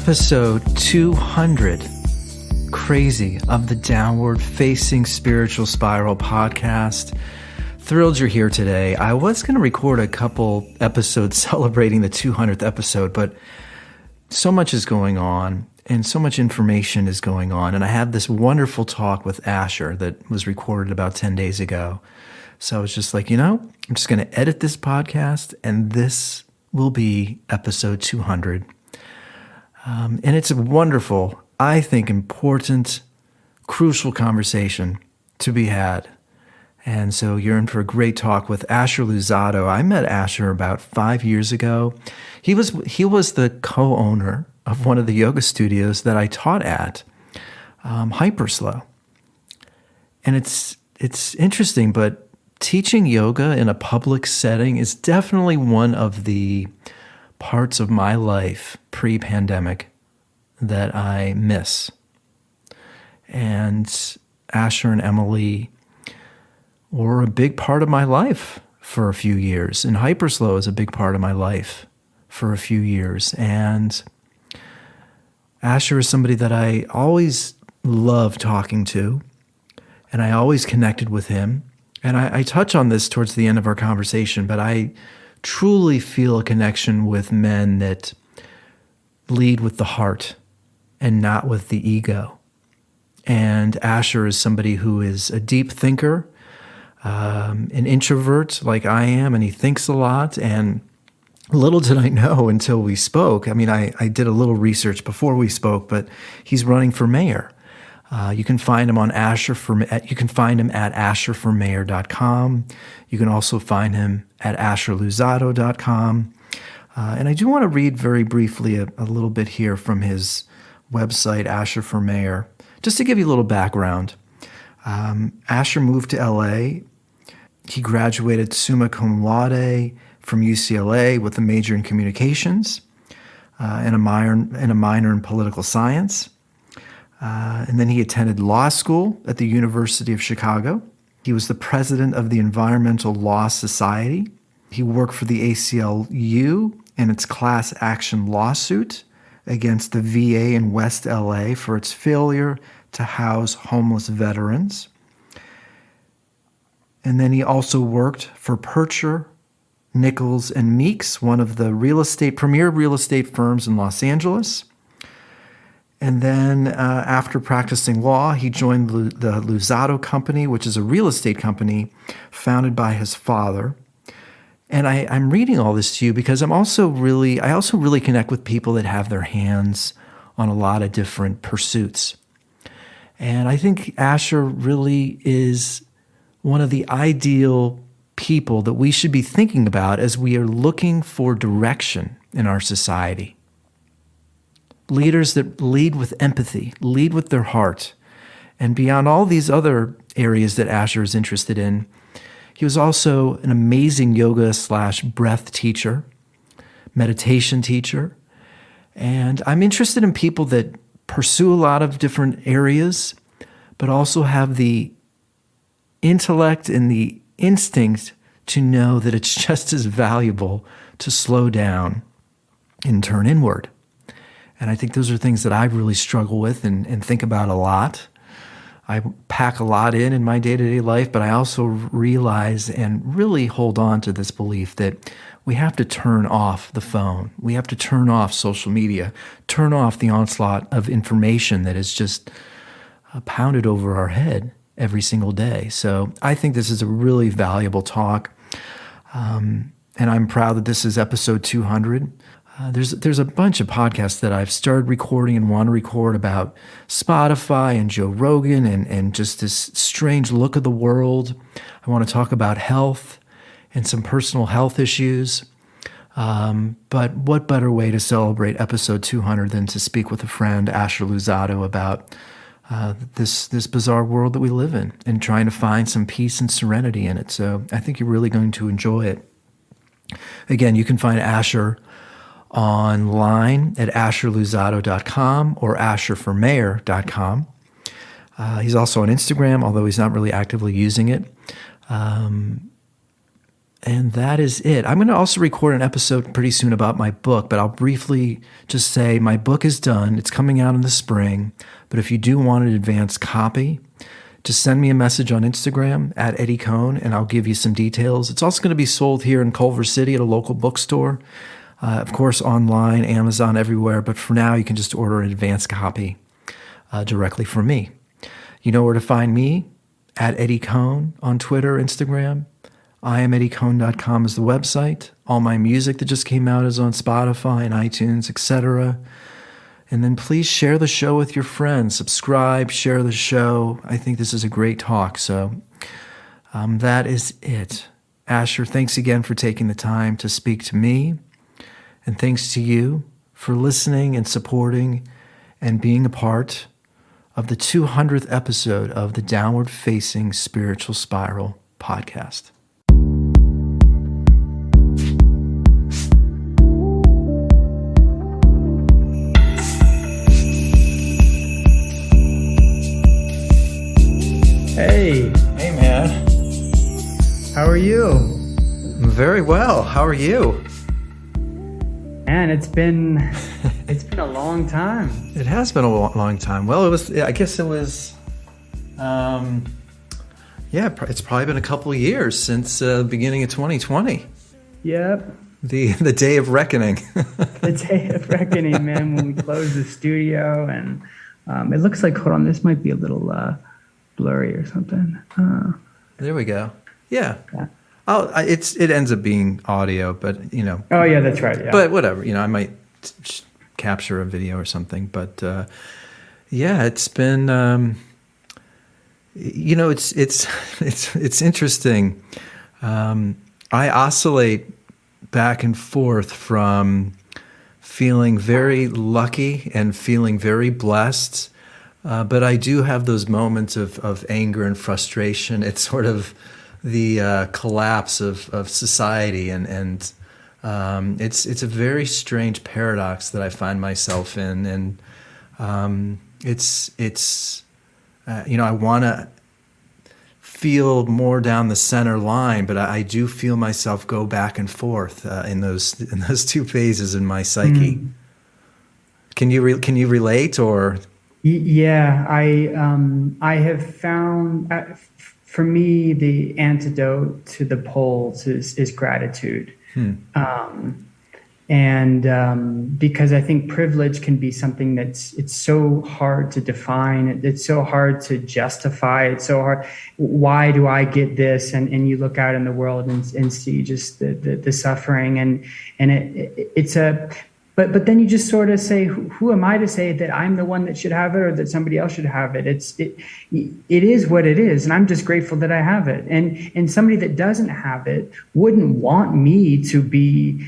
Episode 200, Crazy, of the Downward Facing Spiritual Spiral podcast. Thrilled you're here today. I was going to record a couple episodes celebrating the 200th episode, but so much is going on and so much information is going on. And I had this wonderful talk with Asher that was recorded about 10 days ago. So I was just like, I'm just going to edit this podcast and this will be episode 200. And it's a wonderful, I think, important, crucial conversation to be had. And so you're in for a great talk with Asher Luzzatto. I met Asher about 5 years ago. He was the co-owner of one of the yoga studios that I taught at, Hyperslow. And it's interesting, but teaching yoga in a public setting is definitely one of the parts of my life pre-pandemic that I miss. And Asher and Emily were a big part of my life for a few years. And Hyperslow is a big part of my life for a few years. And Asher is somebody that I always loved talking to, and I always connected with him. And I touch on this towards the end of our conversation, but I truly feel a connection with men that lead with the heart and not with the ego. And Asher is somebody who is a deep thinker, an introvert like I am, and he thinks a lot. And little did I know until we spoke. I mean, I did a little research before we spoke, but he's running for mayor. You can find him on you can find him at asherformayor.com. You can also find him at asherluzzatto.com. And I do want to read very briefly a little bit here from his website, Asher for Mayor, just to give you a little background. Asher moved to LA. He graduated summa cum laude from UCLA with a major in communications and a minor in political science. And then he attended law school at the University of Chicago. He was the president of the Environmental Law Society. He worked for the ACLU in its class action lawsuit against the VA in West LA for its failure to house homeless veterans. And then he also worked for Percher, Nichols, and Meeks, one of the premier real estate firms in Los Angeles. And then after practicing law, he joined the Luzzatto Company, which is a real estate company founded by his father. And I'm reading all this to you because I also really connect with people that have their hands on a lot of different pursuits. And I think Asher really is one of the ideal people that we should be thinking about as we are looking for direction in our society. Leaders that lead with empathy, lead with their heart. And beyond all these other areas that Asher is interested in, he was also an amazing yoga/breath teacher, meditation teacher. And I'm interested in people that pursue a lot of different areas, but also have the intellect and the instinct to know that it's just as valuable to slow down and turn inward. And I think those are things that I really struggle with and think about a lot. I pack a lot in my day-to-day life, but I also realize and really hold on to this belief that we have to turn off the phone. We have to turn off social media, turn off the onslaught of information that is just pounded over our head every single day. So I think this is a really valuable talk. And I'm proud that this is episode 200. There's a bunch of podcasts that I've started recording and want to record about Spotify and Joe Rogan and just this strange look of the world. I want to talk about health and some personal health issues. But what better way to celebrate episode 200 than to speak with a friend, Asher Luzzatto, about this bizarre world that we live in and trying to find some peace and serenity in it. So I think you're really going to enjoy it. Again, you can find Asher online at asherluzzatto.com or asherformayor.com. He's also on Instagram, although he's not really actively using it. And that is it. I'm going to also record an episode pretty soon about my book, but I'll briefly just say my book is done. It's coming out in the spring. But if you do want an advance copy, just send me a message on Instagram at Eddie Cohn, and I'll give you some details. It's also going to be sold here in Culver City at a local bookstore. Of course, online, Amazon, everywhere. But for now, you can just order an advance copy directly from me. You know where to find me, at Eddie Cohn on Twitter, Instagram. IamEddieCohn.com is the website. All my music that just came out is on Spotify and iTunes, etc. And then please share the show with your friends. Subscribe, share the show. I think this is a great talk. So that is it. Asher, thanks again for taking the time to speak to me. And thanks to you for listening and supporting and being a part of the 200th episode of the Downward Facing Spiritual Spiral podcast. Hey. Hey, man. How are you? Very well. How are you? Man, it's been a long time. It has been a long time. Well, I guess it was, it's probably been a couple of years since the beginning of 2020. Yep. The day of reckoning. The day of reckoning, man, when we closed the studio. And it looks like, hold on, this might be a little blurry or something. There we go. Yeah. It ends up being audio, but, you know. Oh, yeah, that's right. Yeah. But whatever, you know, I might capture a video or something. But, it's been, it's interesting. I oscillate back and forth from feeling very lucky and feeling very blessed. But I do have those moments of anger and frustration. It's sort of the collapse of society, and it's a very strange paradox that I find myself in. And I want to feel more down the center line, but I do feel myself go back and forth in those two phases in my psyche. Can you relate or? Yeah, I have found, for me, the antidote to the poles is gratitude. Because I think privilege can be something it's so hard to define. It's so hard to justify. It's so hard. Why do I get this? And you look out in the world and see just the suffering and it's a. But then you just sort of say, who am I to say that I'm the one that should have it or that somebody else should have it? It is what it is, and I'm just grateful that I have it. And somebody that doesn't have it wouldn't want me to be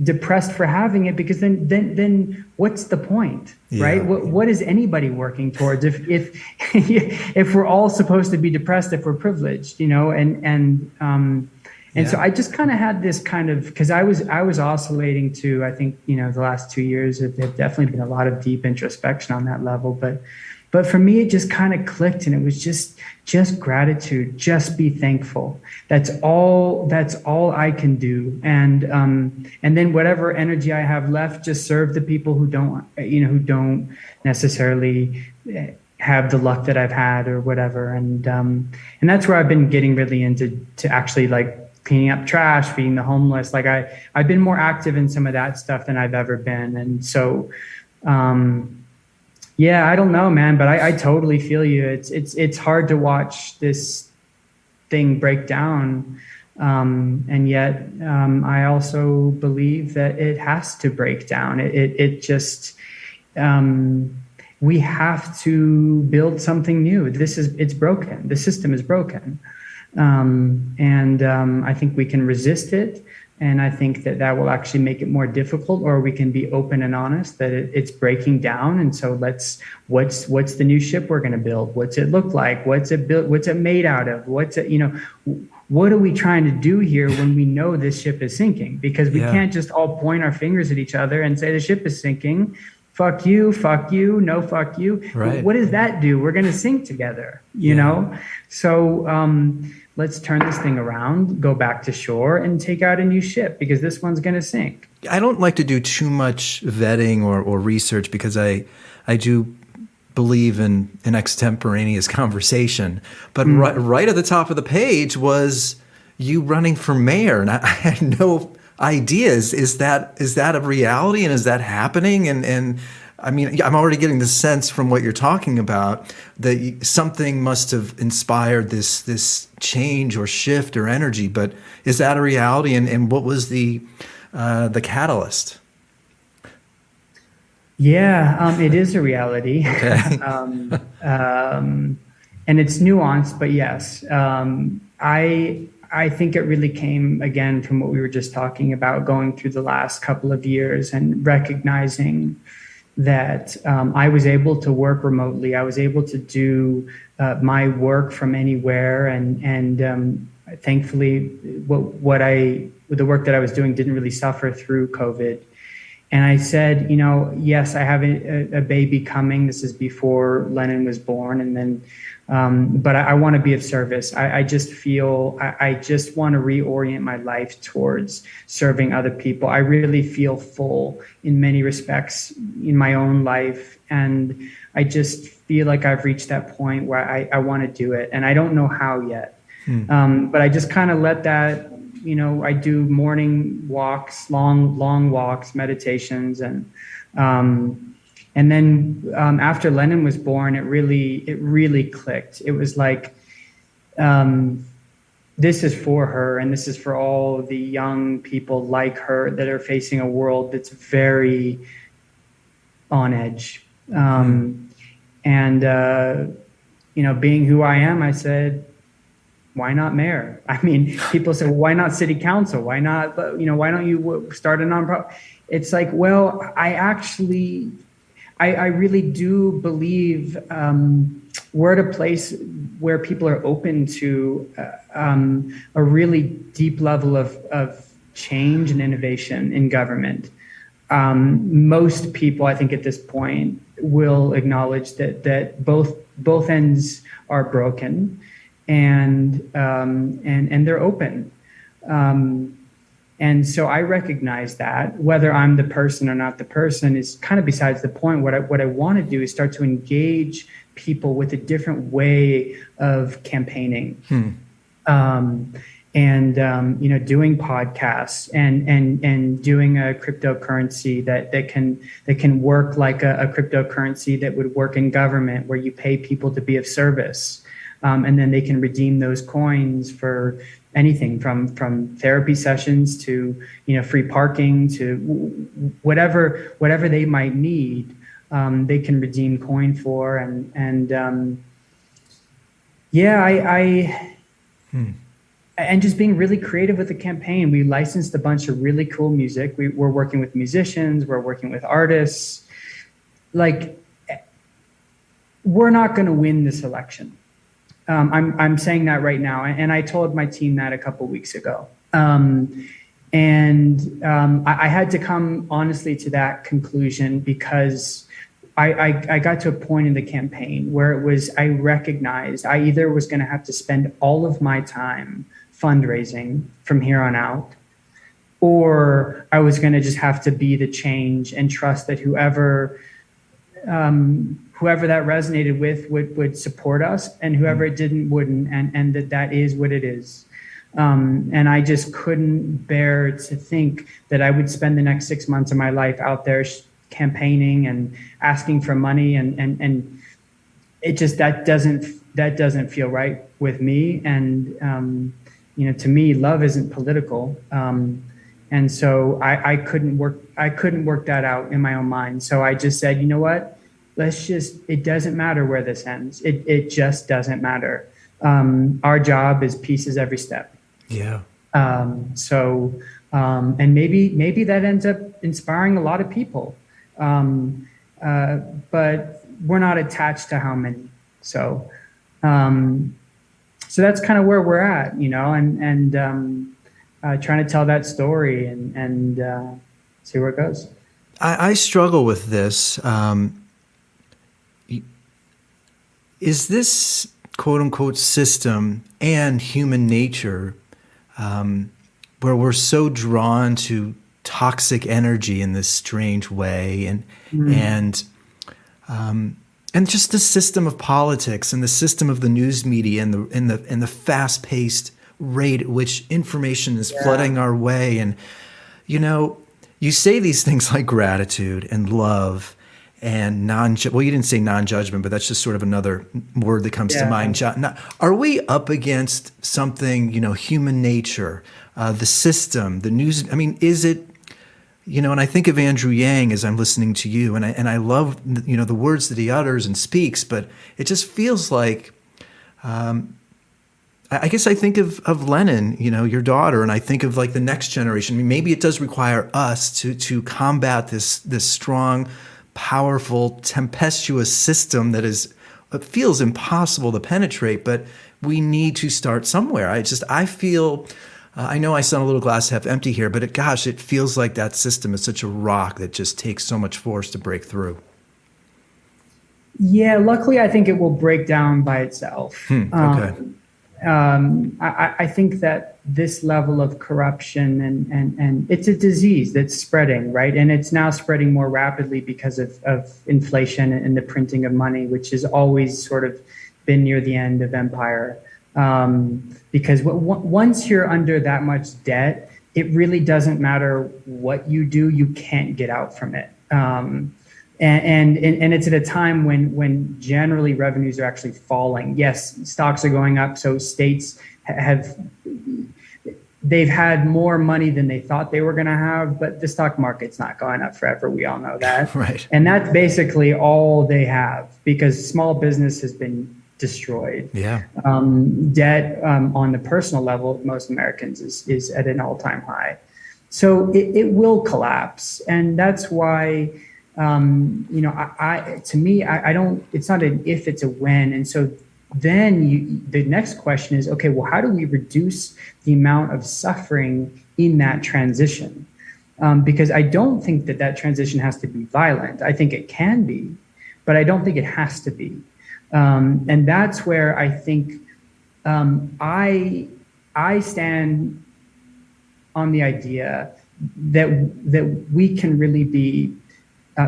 depressed for having it, because then what's the point, right? What is anybody working towards if we're all supposed to be depressed if we're privileged, you know? And so I just kind of had this kind of, because I was oscillating to, I think, you know, the last 2 years have definitely been a lot of deep introspection on that level. But for me, it just kind of clicked, and it was just gratitude, just be thankful. That's all I can do. And then whatever energy I have left, just serve the people who don't necessarily have the luck that I've had or whatever. And that's where I've been getting really into actually like cleaning up trash, feeding the homeless. Like I've been more active in some of that stuff than I've ever been. And so, I don't know, man, but I totally feel you. It's hard to watch this thing break down. And yet, I also believe that it has to break down. It just, we have to build something new. It's broken. The system is broken. I think we can resist it. And I think that will actually make it more difficult, or we can be open and honest that it's breaking down. And so what's the new ship we're going to build? What's it look like? What's it built? What's it made out of? What are we trying to do here when we know this ship is sinking? Because we can't just all point our fingers at each other and say the ship is sinking. Fuck you, no, fuck you. Right. What does that do? We're going to sink together, you know? So, let's turn this thing around, go back to shore, and take out a new ship because this one's going to sink. I don't like to do too much vetting or research because I do believe in an extemporaneous conversation. But right at the top of the page was you running for mayor, and I had no ideas. Is that a reality, and is that happening? And I mean, I'm already getting the sense from what you're talking about that something must have inspired this change or shift or energy. But is that a reality? And what was the catalyst? Yeah, it is a reality. Okay. And it's nuanced, but yes, I think it really came again from what we were just talking about, going through the last couple of years and recognizing that I was able to work remotely. I was able to do my work from anywhere, and thankfully, the work that I was doing didn't really suffer through COVID. And I said, yes, I have a baby coming. This is before Lennon was born, and then, but I want to be of service. I just feel I just want to reorient my life towards serving other people. I really feel full in many respects in my own life, and I just feel like I've reached that point where I want to do it, and I don't know how yet. But I just kind of let that. I do morning walks, long walks, meditations, and then after Lennon was born, it really clicked. It was like, this is for her, and this is for all the young people like her that are facing a world that's very on edge. And being who I am, I said, why not mayor? I mean, people say, well, why not city council? Why not, why don't you start a nonprofit? It's like, well, I really do believe we're at a place where people are open to a really deep level of change and innovation in government. Most people, I think, at this point will acknowledge that both ends are broken. And they're open. And so I recognize that whether I'm the person or not the person is kind of besides the point. What I want to do is start to engage people with a different way of campaigning. Doing podcasts and doing a cryptocurrency that can work like a cryptocurrency that would work in government, where you pay people to be of service. And then they can redeem those coins for anything from therapy sessions to free parking to whatever they might need. They can redeem coin for and just being really creative with the campaign. We licensed a bunch of really cool music. We're working with musicians. We're working with artists. Like, we're not going to win this election. I'm saying that right now, and I told my team that a couple weeks ago. I had to come honestly to that conclusion because I got to a point in the campaign where I recognized I either was going to have to spend all of my time fundraising from here on out, or I was going to just have to be the change and trust that whoever that resonated with would support us, and whoever it didn't wouldn't, and that is what it is. And I just couldn't bear to think that I would spend the next 6 months of my life out there campaigning and asking for money, and it just that doesn't feel right with me. And to me, love isn't political. And so I couldn't work that out in my own mind. So I just said, you know what? It doesn't matter where this ends. It just doesn't matter. Our job is pieces every step. Yeah. And maybe that ends up inspiring a lot of people. But we're not attached to how many. So that's kind of where we're at, and trying to tell that story and see where it goes. I struggle with this. Is this quote unquote system and human nature, where we're so drawn to toxic energy in this strange way, and just the system of politics and the system of the news media and the fast-paced rate at which information is flooding our way. And you say these things like gratitude and love and well, you didn't say non-judgment, but that's just sort of another word that comes to mind. Are we up against something, human nature, the system, the news? I mean, is it, and I think of Andrew Yang as I'm listening to you, and I love, the words that he utters and speaks, but it just feels like, I guess I think of Lennon, your daughter, and I think of like the next generation. I mean, maybe it does require us to combat this strong, powerful, tempestuous system that it feels impossible to penetrate, but we need to start somewhere. I feel, I know I sound a little glass half empty here, but it feels like that system is such a rock that just takes so much force to break through. Yeah, luckily I think it will break down by itself. Okay. I think that this level of corruption and it's a disease that's spreading, right? And it's now spreading more rapidly because of inflation and the printing of money, which has always sort of been near the end of empire. Because once you're under that much debt, it really doesn't matter what you do, you can't get out from it. And it's at a time when generally revenues are actually falling. Yes, stocks are going up, so states they've had more money than they thought they were going to have, but the stock market's not going up forever. We all know that. Right. And that's basically all they have, because small business has been destroyed. Yeah. Debt on the personal level of most Americans is at an all-time high. So it will collapse, and that's why. To me, I don't, it's not an if, it's a when. And so then the next question is, okay, well, how do we reduce the amount of suffering in that transition? Because I don't think that transition has to be violent. I think it can be, but I don't think it has to be. And that's where I think I stand on the idea that we can really be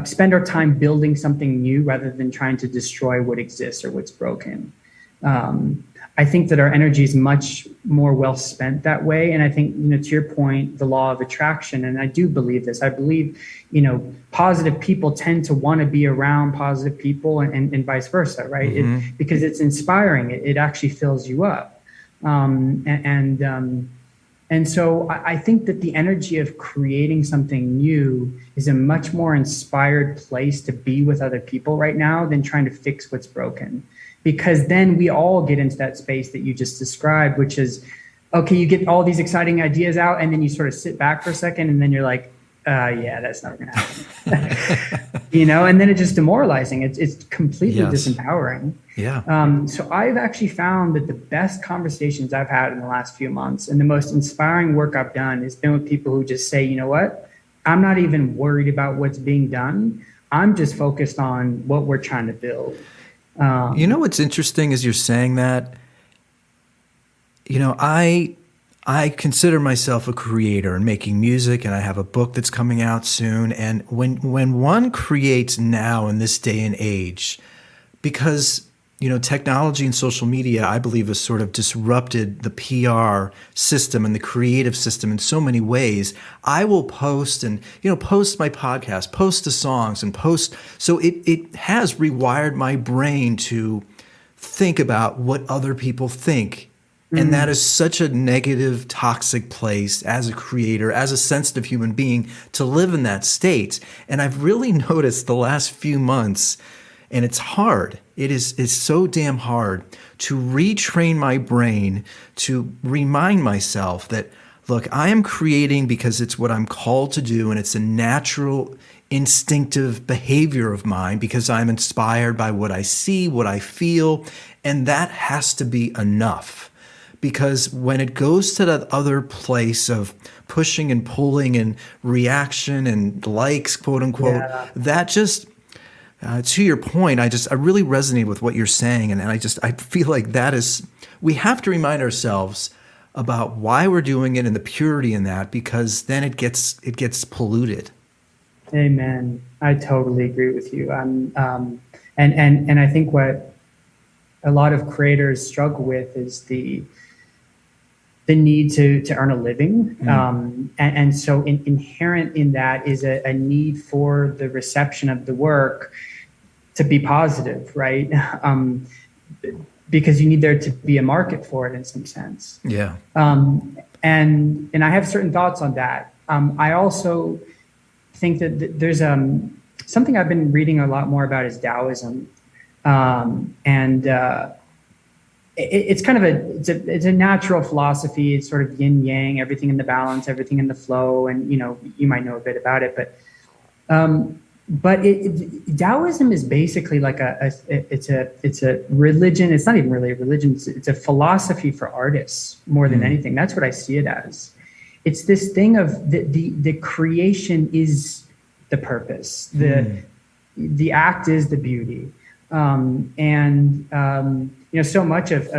spend our time building something new rather than trying to destroy what exists or what's broken. I think that our energy is much more well spent that way. And I think, to your point, the law of attraction, and I do believe this, I believe, positive people tend to want to be around positive people and vice versa, right? Mm-hmm. Because it's inspiring. It actually fills you up. And so I think that the energy of creating something new is a much more inspired place to be with other people right now than trying to fix what's broken. Because then we all get into that space that you just described, which is, okay, you get all these exciting ideas out and then you sort of sit back for a second and then you're like, yeah, that's not going to happen. And then it's just demoralizing. It's completely disempowering. Yeah. So I've actually found that the best conversations I've had in the last few months and the most inspiring work I've done has been with people who just say, you know what, I'm not even worried about what's being done. I'm just focused on what we're trying to build. What's interesting is you're saying that, I consider myself a creator and making music, and I have a book that's coming out soon. And when one creates now in this day and age, because technology and social media, I believe, has sort of disrupted the PR system and the creative system in so many ways. I will post and post my podcast, post the songs, and post. So it has rewired my brain to think about what other people think. And that is such a negative, toxic place as a creator, as a sensitive human being, to live in that state. And I've really noticed the last few months, and it's hard. It's so damn hard to retrain my brain to remind myself that, look, I am creating because it's what I'm called to do, and it's a natural, instinctive behavior of mine because I'm inspired by what I see, what I feel, and that has to be enough. Because when it goes to that other place of pushing and pulling and reaction and likes, quote unquote, that just, To your point, I really resonate with what you're saying, and I feel like we have to remind ourselves about why we're doing it and the purity in that, because then it gets polluted. Amen. I totally agree with you. And I think what a lot of creators struggle with is the need to earn a living. And so inherent in that is a need for the reception of the work to be positive, right? Because you need there to be a market for it in some sense. Yeah. And I have certain thoughts on that. I also think that there's something I've been reading a lot more about is Taoism. It's kind of it's a natural philosophy. It's sort of yin yang, everything in the balance, everything in the flow, and you might know a bit about it, but Taoism is basically like it's a religion. It's not even really a religion. It's a philosophy for artists more than anything. That's what I see it as. It's this thing of the creation is the purpose. The act is the beauty. So much of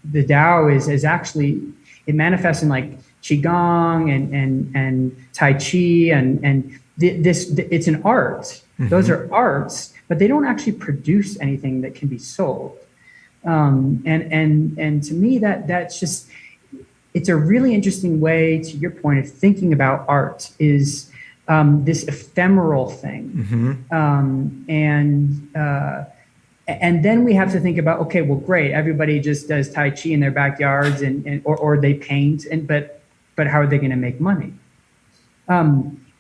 the Tao is actually, it manifests in like Qigong and Tai Chi and it's an art. Those are arts, but they don't actually produce anything that can be sold. And to me that's just, it's a really interesting way, to your point, of thinking about art is this ephemeral thing. And then we have to think about, okay, well, great, everybody just does Tai Chi in their backyards or they paint, but how are they going to make money?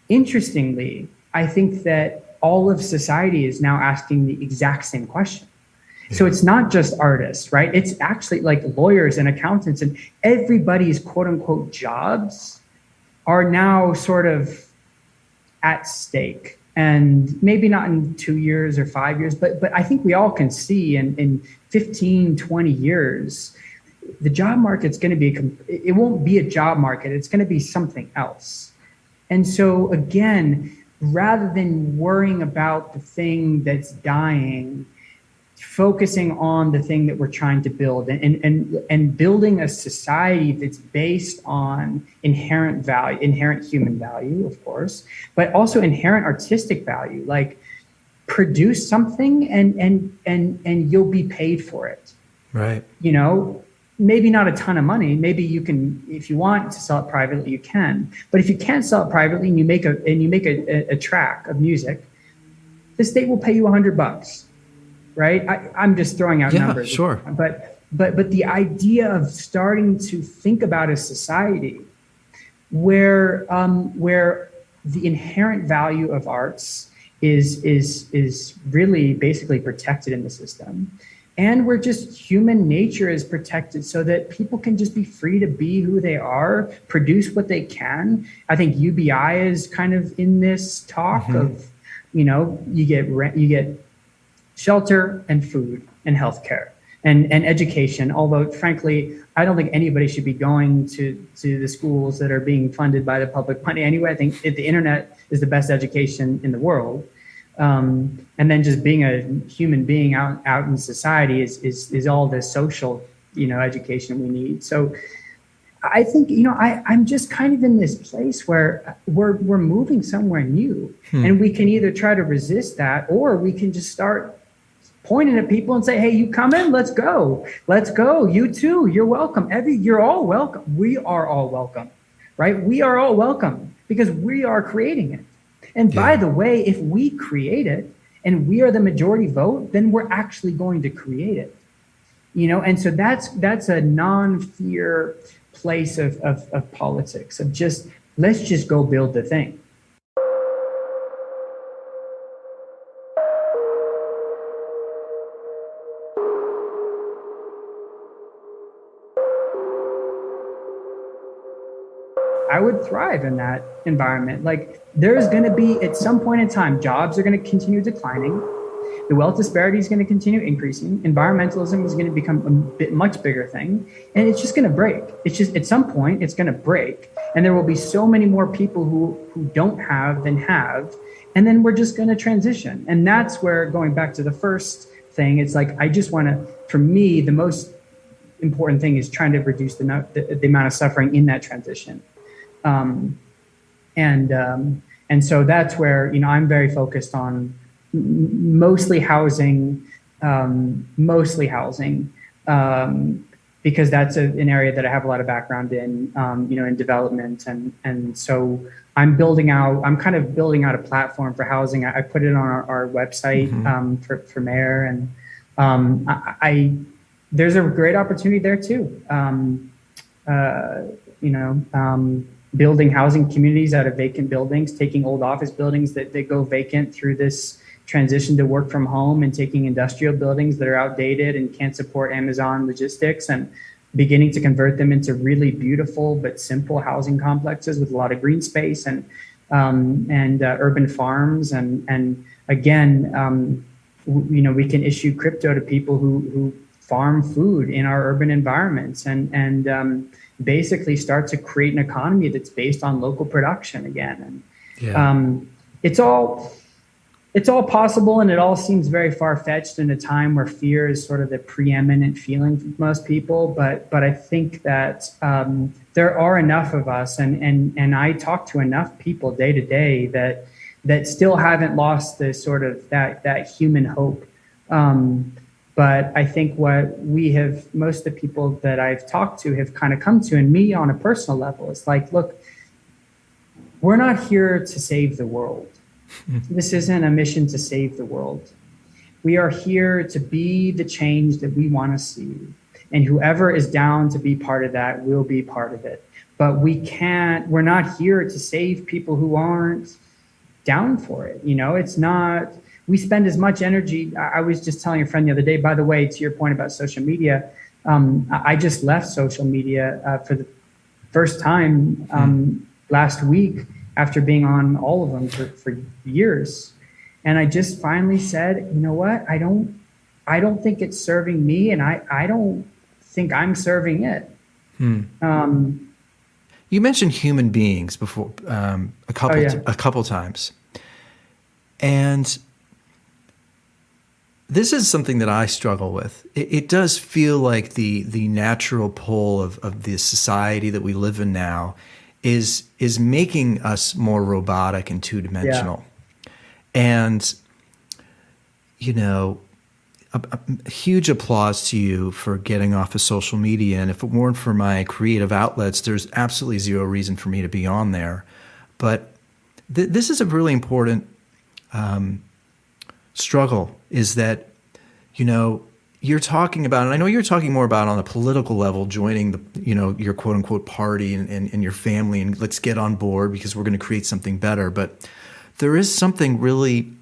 Interestingly, I think that all of society is now asking the exact same question. Yeah. So it's not just artists, right? It's actually like lawyers and accountants, and everybody's quote unquote jobs are now sort of at stake. And maybe not in 2 years or 5 years, but I think we all can see in 15, 20 years, the job market's going to be, it won't be a job market. It's going to be something else. And so again, rather than worrying about the thing that's dying, focusing on the thing that we're trying to build and building a society that's based on inherent value, inherent human value, of course, but also inherent artistic value, like produce something and you'll be paid for it. Right. Maybe not a ton of money. Maybe you can, if you want to sell it privately, you can. But if you can't sell it privately and you make a track of music, the state will pay you $100. Right? I'm just throwing out numbers. Sure. But the idea of starting to think about a society where the inherent value of arts is really basically protected in the system, and where just human nature is protected so that people can just be free to be who they are, produce what they can. I think UBI is kind of in this talk of, you get shelter and food and healthcare and education. Although frankly, I don't think anybody should be going to the schools that are being funded by the public money anyway. I think the internet is the best education in the world. And then just being a human being out in society is all the social, education we need. So I think, I'm just kind of in this place where we're moving somewhere new, and we can either try to resist that, or we can just start pointing at people and say, hey, you come in, let's go. You too, you're welcome. You're all welcome. We are all welcome, right? We are all welcome because we are creating it. And by the way, if we create it and we are the majority vote, then we're actually going to create it, and so that's a non-fear place of politics, of just, let's just go build the thing. I would thrive in that environment. Like, there's going to be, at some point in time, jobs are going to continue declining. The wealth disparity is going to continue increasing. Environmentalism is going to become a much bigger thing. And it's just going to break. It's just, at some point, it's going to break. And there will be so many more people who don't have than have. and then we're just going to transition. And that's where, going back to the first thing, it's like, I just want to, for me, the most important thing is trying to reduce the amount of suffering in that transition. And so that's where, I'm very focused on mostly housing, because that's an area that I have a lot of background in, in development. And so I'm kind of building out a platform for housing. I put it on our website, for mayor. And there's a great opportunity there too. Building housing communities out of vacant buildings, taking old office buildings that go vacant through this transition to work from home, and taking industrial buildings that are outdated and can't support Amazon logistics, and beginning to convert them into really beautiful but simple housing complexes with a lot of green space and urban farms. And again, we can issue crypto to people who farm food in our urban environments, and basically start to create an economy that's based on local production again. And it's all possible, and it all seems very far-fetched in a time where fear is sort of the preeminent feeling for most people. But I think that there are enough of us, and I talk to enough people day to day that still haven't lost the sort of that human hope. But I think what most of the people that I've talked to have kind of come to, and me on a personal level, is like, look, we're not here to save the world. This isn't a mission to save the world. We are here to be the change that we want to see. And whoever is down to be part of that will be part of it. But we're not here to save people who aren't down for it. It's not, we spend as much energy. I was just telling a friend the other day, by the way, to your point about social media, I just left social media for the first time last week, after being on all of them for years. And I just finally said, you know what? I don't think it's serving me, and I don't think I'm serving it. You mentioned human beings before, a couple times. And this is something that I struggle with. It does feel like the natural pull of the society that we live in now is making us more robotic and two-dimensional. And, a huge applause to you for getting off of social media. And if it weren't for my creative outlets, there's absolutely zero reason for me to be on there. But this is a really important struggle, is that, you're talking about, and I know you're talking more about on a political level, joining your quote unquote party and your family, and let's get on board because we're going to create something better. But there is something really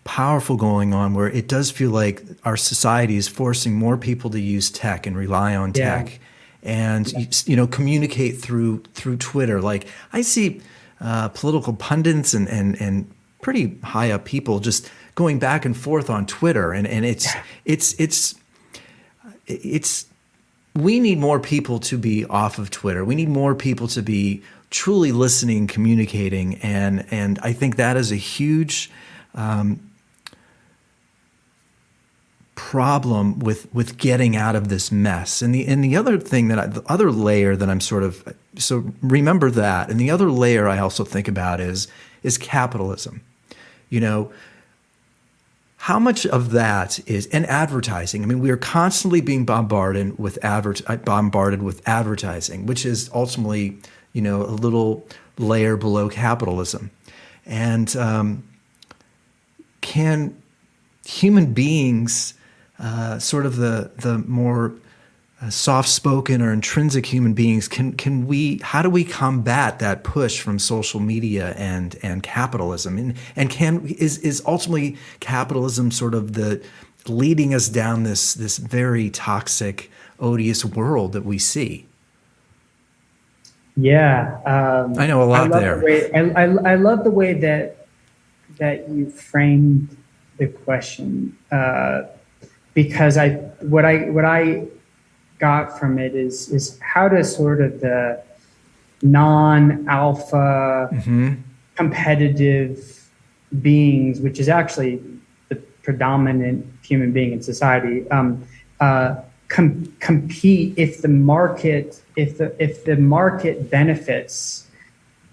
powerful going on where it does feel like our society is forcing more people to use tech and rely on tech, and communicate through Twitter. Like, I see political pundits and pretty high up people just going back and forth on Twitter, and it's we need more people to be off of Twitter. We need more people to be truly listening, communicating, and I think that is a huge problem with getting out of this mess. And the other thing the other layer that I'm so remember that, and the other layer I also think about is capitalism. How much of that is, and advertising. I mean, we are constantly being bombarded with advertising, which is ultimately, a little layer below capitalism. And can human beings, sort of the more soft-spoken or intrinsic human beings, how do we combat that push from social media and capitalism? And is ultimately capitalism sort of the leading us down this very toxic, odious world that we see? Yeah. I know a lot there. I love the way that you framed the question, because what I got from it is how does sort of the non-alpha competitive beings, which is actually the predominant human being in society, compete if the market benefits,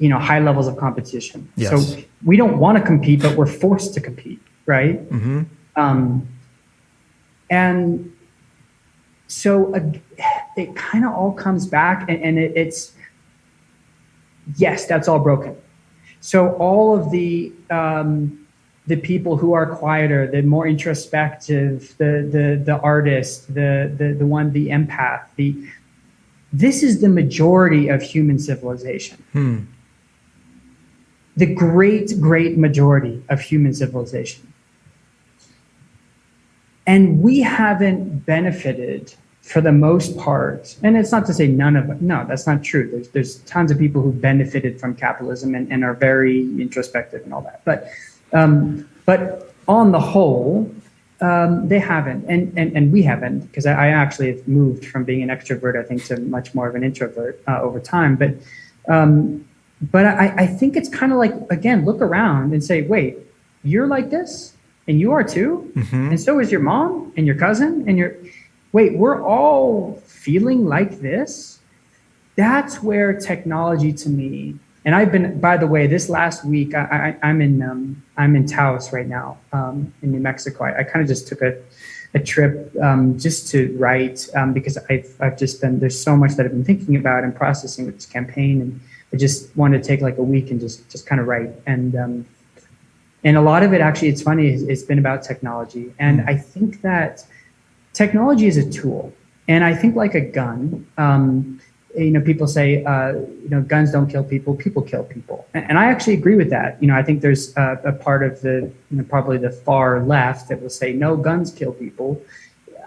high levels of competition. Yes. So we don't want to compete, but we're forced to compete, right? And so it kind of all comes back, and it's yes, that's all broken. So all of the people who are quieter, the more introspective, the artist, the empath, this is the majority of human civilization. The great majority of human civilization. And we haven't benefited for the most part, and it's not to say none of it. No, that's not true. There's tons of people who benefited from capitalism and are very introspective and all that. But on the whole, they haven't, and we haven't, because I actually have moved from being an extrovert, I think, to much more of an introvert over time. But I think it's kind of like, again, look around and say, wait, you're like this? And you are too, and so is your mom and your cousin and wait, we're all feeling like this. That's where technology, to me, and I've been, by the way, this last week, I'm in Taos right now, in New Mexico. I kind of just took a trip just to write, because I've just been, there's so much that I've been thinking about and processing with this campaign, and I just wanted to take like a week and just kind of write. And a lot of it, actually, it's funny, it's been about technology. And I think that technology is a tool. And I think like a gun, people say, guns don't kill people, people kill people. And I actually agree with that. I think there's a part of the, probably the far left that will say, no, guns kill people.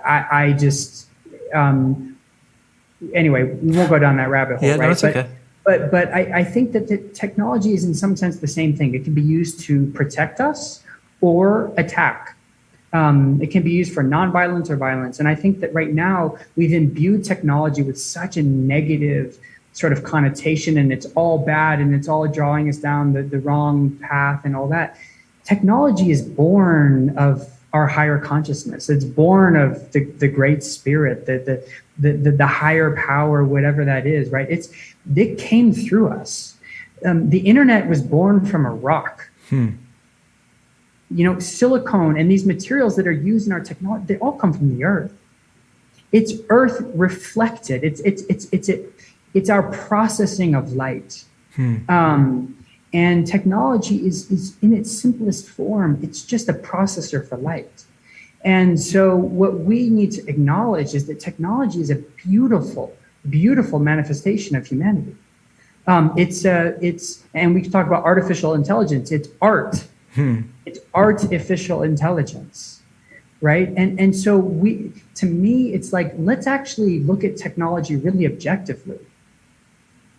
I just, anyway, we won't go down that rabbit hole, right? No, it's okay. But I think that the technology is in some sense the same thing. It can be used to protect us or attack. It can be used for nonviolence or violence. And I think that right now we've imbued technology with such a negative sort of connotation, and it's all bad and it's all drawing us down the wrong path and all that. Technology is born of our higher consciousness. It's born of the great spirit, the higher power, whatever that is, right? It came through us. The internet was born from a rock. Silicone and these materials that are used in our technology, they all come from the earth. It's earth reflected. It's our processing of light. And technology is in its simplest form, it's just a processor for light. And so what we need to acknowledge is that technology is a beautiful, beautiful manifestation of humanity. And we can talk about artificial intelligence. It's art. It's artificial intelligence, right? And so to me, it's like, let's actually look at technology really objectively.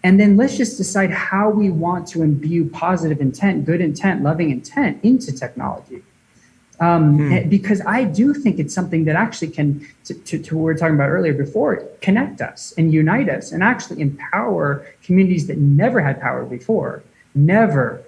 And then let's just decide how we want to imbue positive intent, good intent, loving intent into technology. Because I do think it's something that actually can, to what we were talking about earlier before, connect us and unite us and actually empower communities that never had power before. Never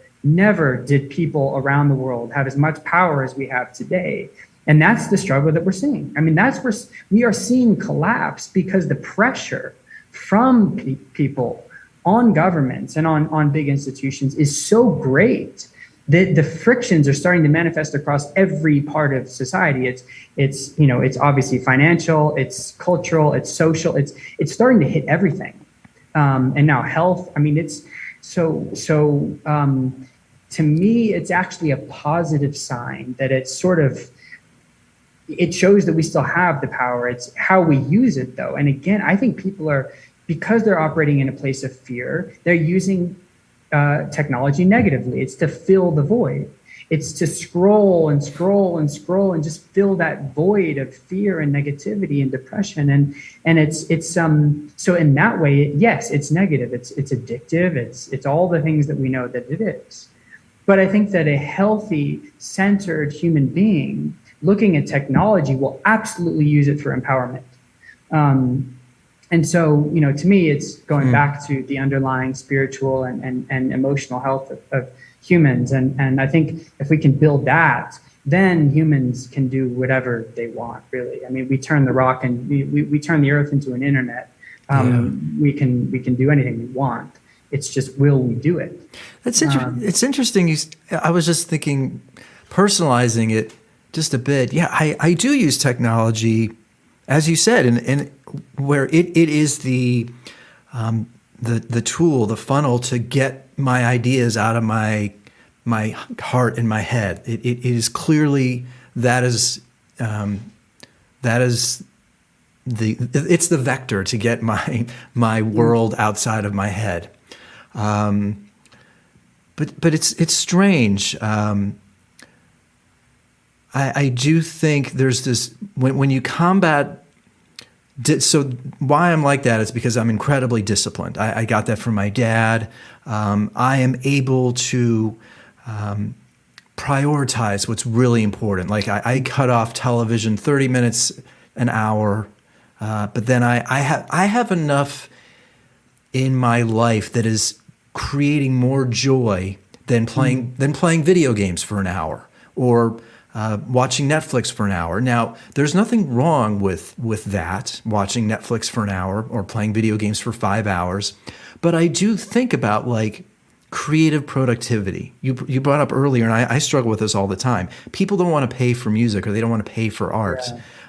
did people around the world have as much power as we have today. And that's the struggle that we're seeing. I mean, that's where we are seeing collapse, because the pressure from people on governments and on big institutions is so great that the frictions are starting to manifest across every part of society. It's obviously financial, it's cultural, it's social, it's starting to hit everything. And now health, I mean, it's to me, it's actually a positive sign that it shows that we still have the power. It's how we use it, though. And again, I think people are, because they're operating in a place of fear, they're using technology negatively. It's to fill the void. It's to scroll and scroll and scroll and just fill that void of fear and negativity and depression. And it's so in that way, yes, it's negative. It's addictive. It's all the things that we know that it is. But I think that a healthy, centered human being looking at technology will absolutely use it for empowerment. And so, to me, it's going back to the underlying spiritual and emotional health of humans. And I think if we can build that, then humans can do whatever they want, really. I mean, we turn the rock and we turn the earth into an internet. We can do anything we want. It's just, will we do it? That's it's interesting. I was just thinking, personalizing it just a bit. Yeah, I do use technology, as you said, and where it is the tool, the funnel to get my ideas out of my heart and my head. It is clearly it's the vector to get my world outside of my head. But it's strange. I do think there's this when you combat. So why I'm like that is because I'm incredibly disciplined. I got that from my dad. I am able to prioritize what's really important. Like I cut off television 30 minutes an hour, but then I have enough in my life that is creating more joy than playing video games for an hour or watching Netflix for an hour. Now, there's nothing wrong with that, watching Netflix for an hour or playing video games for 5 hours. But I do think about like creative productivity. You brought up earlier, and I struggle with this all the time. People don't want to pay for music, or they don't want to pay for art.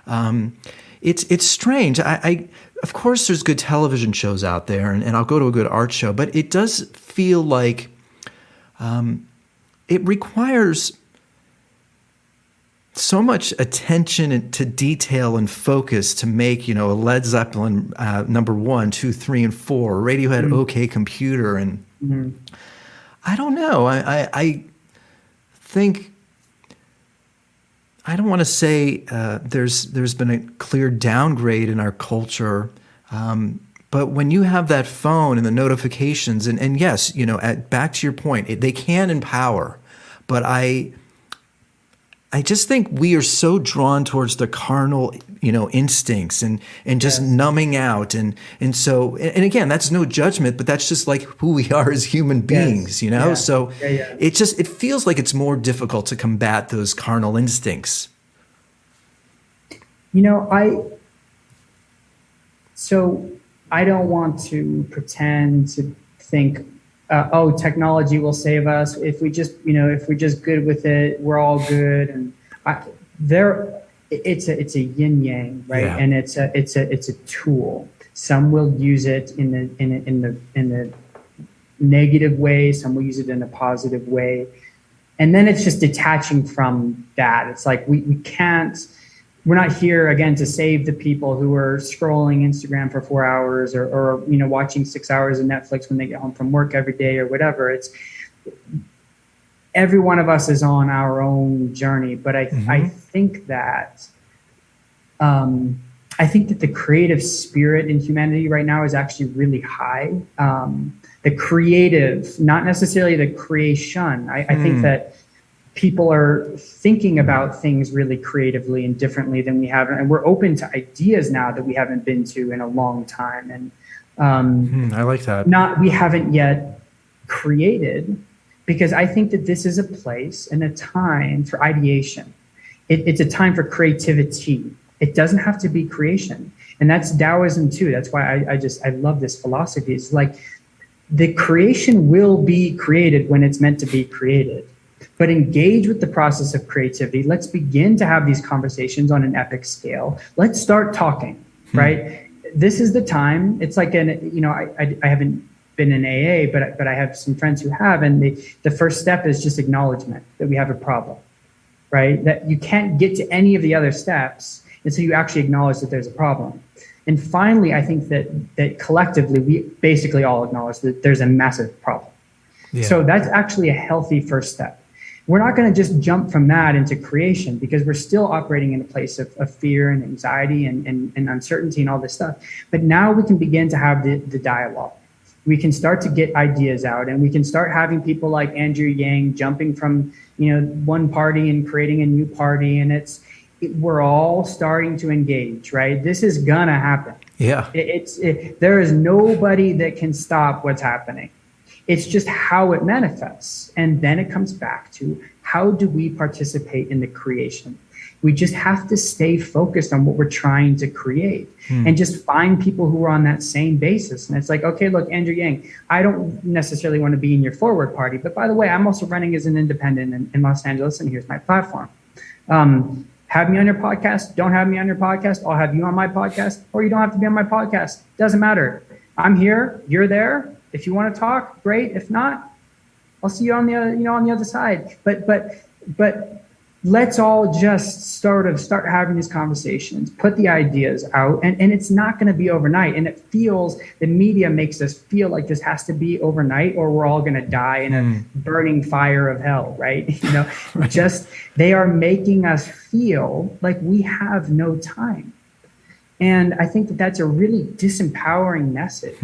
Yeah. It's strange. Of course, there's good television shows out there, and I'll go to a good art show, but it does feel like it requires so much attention to detail and focus to make, a Led Zeppelin number 1, 2, 3, and 4, Radiohead, OK Computer, and I don't know. I think I don't want to say there's been a clear downgrade in our culture, but when you have that phone and the notifications, and yes, back to your point, they can empower, but I just think we are so drawn towards the carnal, instincts and just numbing out. And so, and again, that's no judgment, but that's just like who we are as human beings, Yeah. So it feels like it's more difficult to combat those carnal instincts. I don't want to pretend to think, technology will save us if we're just good with it, we're all good. And it's a yin yang, right? Yeah. And it's a tool. Some will use it in the negative way. Some will use it in a positive way. And then it's just detaching from that. It's like we can't. We're not here again to save the people who are scrolling Instagram for 4 hours or watching 6 hours of Netflix when they get home from work every day or whatever. It's every one of us is on our own journey, but I think that the creative spirit in humanity right now is actually really high. The creative, not necessarily the creation. I think that people are thinking about things really creatively and differently than we have, and we're open to ideas now that we haven't been to in a long time. And I like that. We haven't yet created, because I think that this is a place and a time for ideation. It's a time for creativity. It doesn't have to be creation, and that's Taoism too. That's why I love this philosophy. It's like the creation will be created when it's meant to be created. But engage with the process of creativity. Let's begin to have these conversations on an epic scale. Let's start talking, right? This is the time. It's like I haven't been in AA, but I have some friends who have, and the first step is just acknowledgement that we have a problem, right? That you can't get to any of the other steps until you actually acknowledge that there's a problem. And finally, I think that collectively, we basically all acknowledge that there's a massive problem. Yeah. So that's actually a healthy first step. We're not going to just jump from that into creation, because we're still operating in a place of fear and anxiety and uncertainty and all this stuff. But now we can begin to have the dialogue. We can start to get ideas out, and we can start having people like Andrew Yang jumping from one party and creating a new party. And we're all starting to engage, right? This is gonna happen. Yeah. There is nobody that can stop what's happening. It's just how it manifests. And then it comes back to, how do we participate in the creation? We just have to stay focused on what we're trying to create and just find people who are on that same basis. And it's like, okay, look, Andrew Yang, I don't necessarily want to be in your forward party, but by the way, I'm also running as an independent in Los Angeles, and here's my platform. Have me on your podcast. Don't have me on your podcast. I'll have you on my podcast, or you don't have to be on my podcast. Doesn't matter. I'm here. You're there. If you want to talk, great. If not, I'll see you on the other, on the other side. But let's all just start having these conversations, put the ideas out, and it's not going to be overnight. And the media makes us feel like this has to be overnight, or we're all going to die in a burning fire of hell, right? Right. Just, they are making us feel like we have no time. And I think that that's a really disempowering message.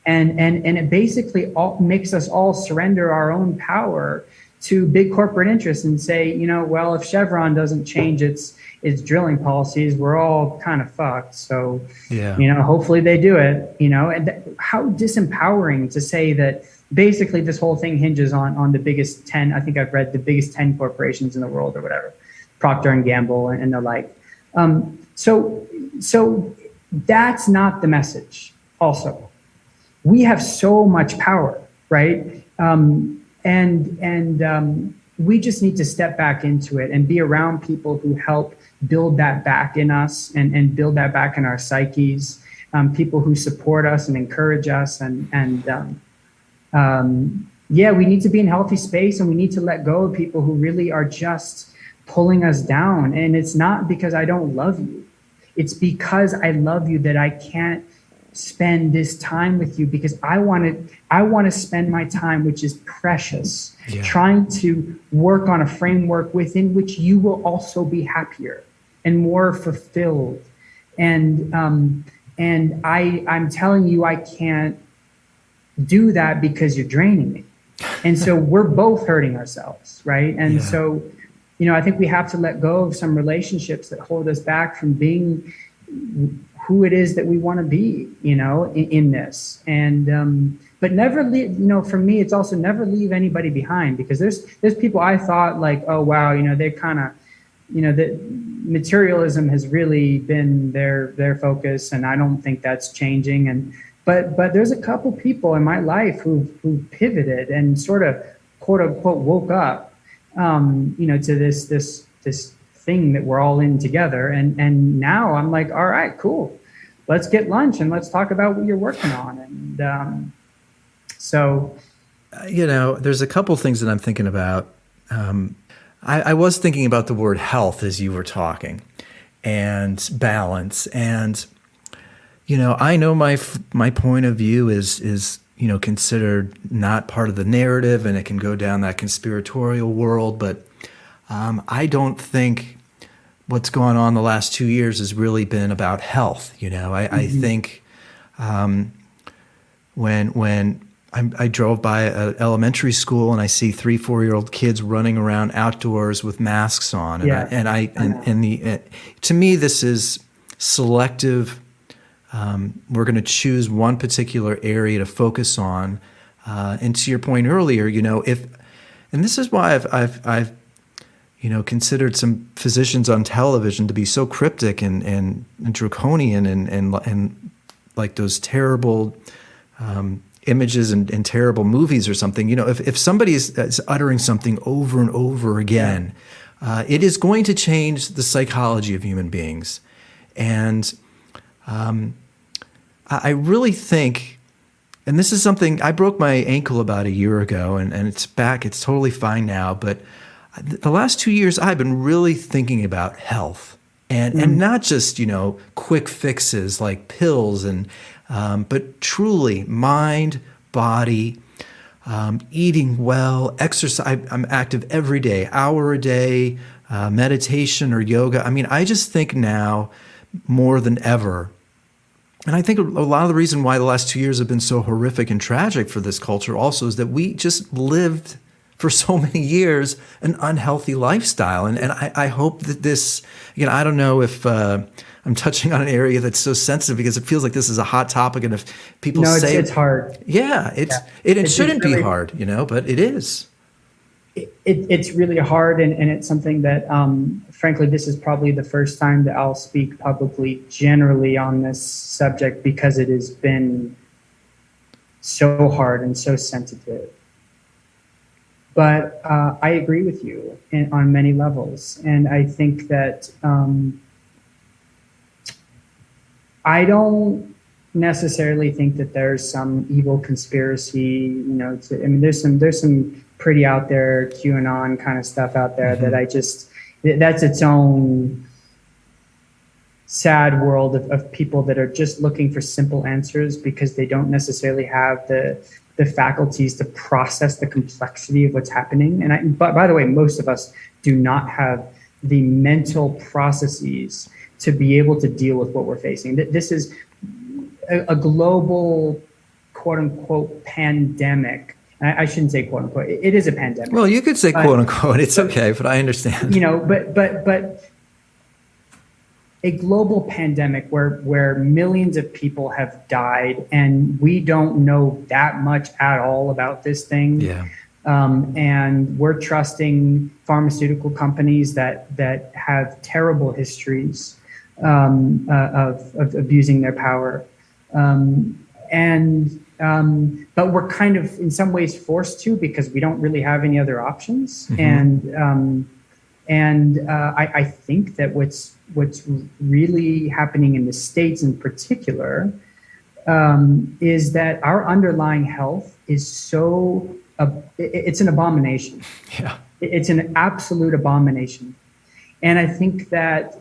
And it basically makes us all surrender our own power to big corporate interests and say, well, if Chevron doesn't change its drilling policies, we're all kind of fucked. So, hopefully they do it, and how disempowering to say that basically this whole thing hinges on the biggest 10, I think I've read the biggest 10 corporations in the world or whatever, Procter and Gamble and the like. So that's not the message. Also, we have so much power, right? And we just need to step back into it and be around people who help build that back in us and build that back in our psyches, people who support us and encourage us. We need to be in healthy space, and we need to let go of people who really are just pulling us down. And it's not because I don't love you. It's because I love you that I can't spend this time with you, because I want to spend my time, which is precious, trying to work on a framework within which you will also be happier and more fulfilled. And I'm telling you, I can't do that because you're draining me. And so we're both hurting ourselves, right? And so, I think we have to let go of some relationships that hold us back from being who it is that we want to be, in this. And, but never leave, for me, it's also never leave anybody behind, because there's people I thought like, oh, wow, they kind of, that materialism has really been their focus. And I don't think that's changing. But there's a couple people in my life who pivoted and sort of quote unquote woke up, to this thing that we're all in together. And now I'm like, all right, cool. Let's get lunch and let's talk about what you're working on. And there's a couple things that I'm thinking about. I was thinking about the word health as you were talking, and balance. And, I know my point of view is considered not part of the narrative, and it can go down that conspiratorial world. But I don't think what's gone on the last 2 years has really been about health. I think when I drove by an elementary school and I see 3-4-year-old kids running around outdoors with masks on, to me this is selective. We're going to choose one particular area to focus on, and to your point earlier, and this is why I've considered some physicians on television to be so cryptic and draconian and like those terrible images and terrible movies or something. If somebody is uttering something over and over again, it is going to change the psychology of human beings. And I really think, and this is something, I broke my ankle about a year ago, and it's back, it's totally fine now, but the last 2 years, I've been really thinking about health, and not just quick fixes like pills, but truly mind, body, eating well, exercise. I'm active every day, hour a day, meditation or yoga. I mean, I just think now more than ever. And I think a lot of the reason why the last 2 years have been so horrific and tragic for this culture also is that we just lived for so many years an unhealthy lifestyle. And I hope that this, I don't know if I'm touching on an area that's so sensitive, because it feels like this is a hot topic. And if people say it's hard. Yeah, it shouldn't be hard, but it is. It's really hard, and it's something that, frankly, this is probably the first time that I'll speak publicly generally on this subject, because it has been so hard and so sensitive. But I agree with you on many levels, and I think that I don't necessarily think that there's some evil conspiracy. There's some pretty out there QAnon kind of stuff out there that that's its own sad world of people that are just looking for simple answers, because they don't necessarily have the faculties to process the complexity of what's happening. But by the way, most of us do not have the mental processes to be able to deal with what we're facing. This is a global, quote unquote, pandemic. I shouldn't say quote unquote. It is a pandemic. Well, you could say quote unquote. It's okay, but I understand. But a global pandemic where millions of people have died, and we don't know that much at all about this thing. Yeah. And we're trusting pharmaceutical companies that have terrible histories of abusing their power. But we're kind of in some ways forced to, because we don't really have any other options. Mm-hmm. I think that what's really happening in the States in particular is that our underlying health is it's an abomination. Yeah. It's an absolute abomination. And I think that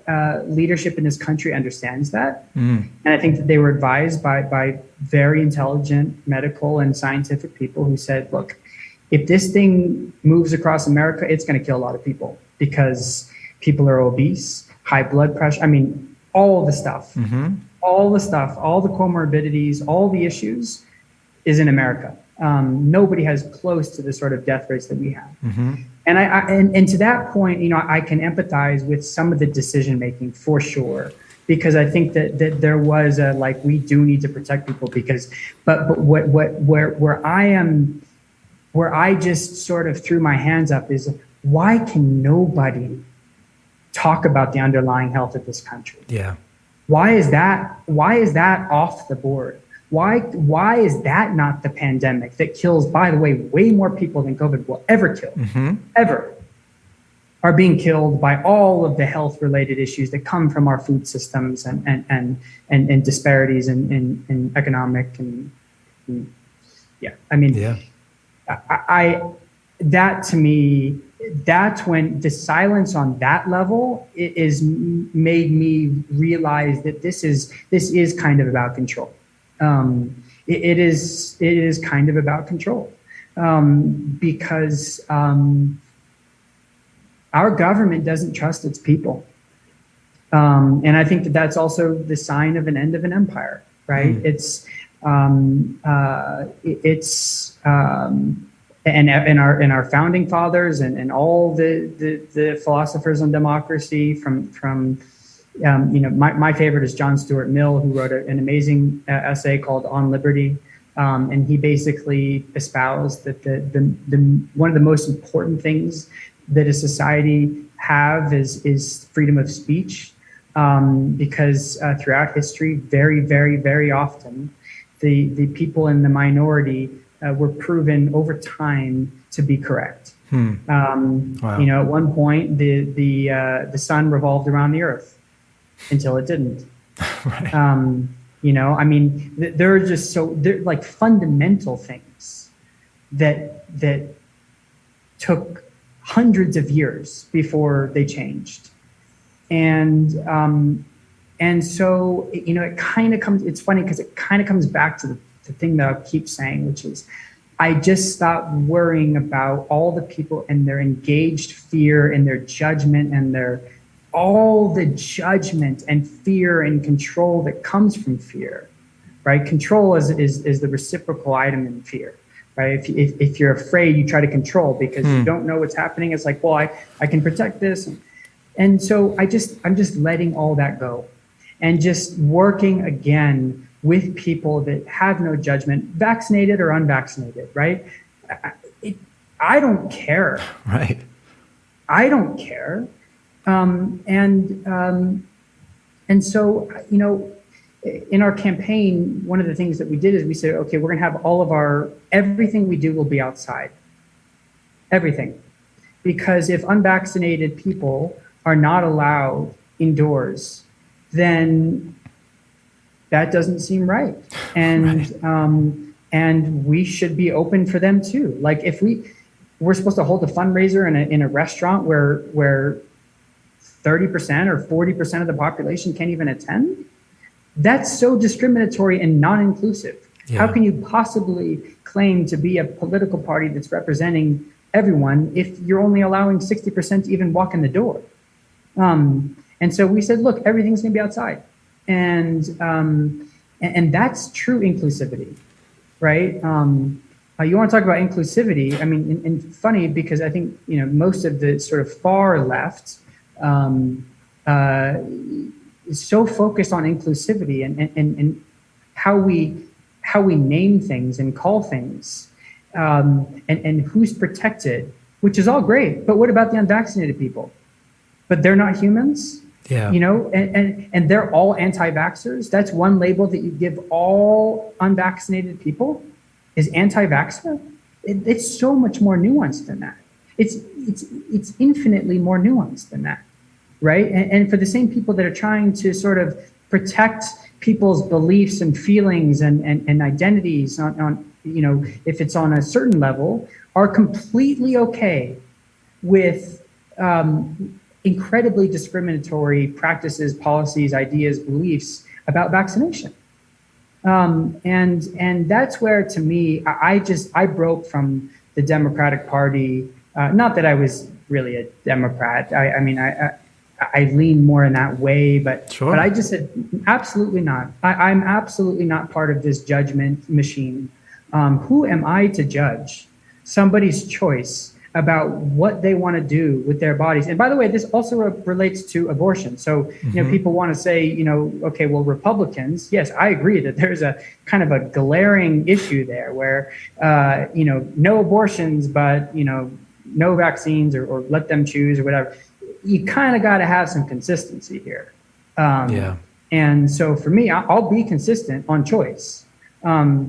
leadership in this country understands that. Mm. And I think that they were advised by very intelligent medical and scientific people who said, look, if this thing moves across America, it's going to kill a lot of people, because people are obese, high blood pressure. All the stuff, all the comorbidities, all the issues is in America. Nobody has close to the sort of death rates that we have. Mm-hmm. And to that point, I can empathize with some of the decision making for sure, because I think that there was we do need to protect people, but where I just sort of threw my hands up is, why can nobody talk about the underlying health of this country? Yeah. Why is that off the board? Why is that not the pandemic that kills, by the way, way more people than COVID will ever kill, ever, are being killed by all of the health related issues that come from our food systems and disparities in economic and yeah. That to me, that's when the silence on that level is made me realize that this is kind of about control. It is kind of about control, because our government doesn't trust its people, and I think that that's also the sign of an end of an empire, right? And our founding fathers and all the philosophers on democracy from my favorite is John Stuart Mill, who wrote an amazing essay called On Liberty, and he basically espoused that the one of the most important things that a society have is freedom of speech, because throughout history, very, very, very often, the people in the minority were proven over time to be correct. Wow. At one point, the sun revolved around the earth until it didn't. Right. There are just they're like fundamental things that took hundreds of years before they changed. And so, it kind of comes, it's funny because it kind of comes back to the thing that I keep saying, which is I just stopped worrying about all the people and their engaged fear and their judgment and all the judgment and fear and control that comes from fear, right? Control is the reciprocal item in fear. right? If you're afraid, you try to control because you don't know what's happening. It's like, well, I can protect this. And so I'm just letting all that go and just working again with people that have no judgment, vaccinated or unvaccinated, right? I don't care. Right. I don't care. And so, in our campaign, one of the things that we did is we said, okay, we're going to have everything we do will be outside. Everything. Because if unvaccinated people are not allowed indoors, then that doesn't seem right. And, right. And we should be open for them too. Like if we're supposed to hold a fundraiser in a restaurant where 30% or 40% of the population can't even attend. That's so discriminatory and non-inclusive. Yeah. How can you possibly claim to be a political party that's representing everyone if you're only allowing 60% to even walk in the door? And so we said, look, everything's going to be outside, and that's true inclusivity, right? You want to talk about inclusivity? I mean, and funny because I think most of the sort of far left is so focused on inclusivity and how we name things and call things, and who's protected, which is all great. But what about the unvaccinated people? But they're not humans. Yeah. And they're all anti-vaxxers. That's one label that you give all unvaccinated people is anti-vaxxer. It's so much more nuanced than that. It's infinitely more nuanced than that, right? And for the same people that are trying to sort of protect people's beliefs and feelings and identities on if it's on a certain level, are completely okay with incredibly discriminatory practices, policies, ideas, beliefs about vaccination. And that's where, to me, I broke from the Democratic Party. Not that I was really a Democrat. I lean more in that way, but Sure. But I just said absolutely not. I'm absolutely not part of this judgment machine. Who am I to judge somebody's choice about what they want to do with their bodies? And by the way, this also relates to abortion. So, people want to say, okay, well, Republicans, yes, I agree that there's a kind of a glaring issue there where, no abortions, but, no vaccines or let them choose or whatever. You kind of got to have some consistency here. Yeah. And so for me, I'll be consistent on choice.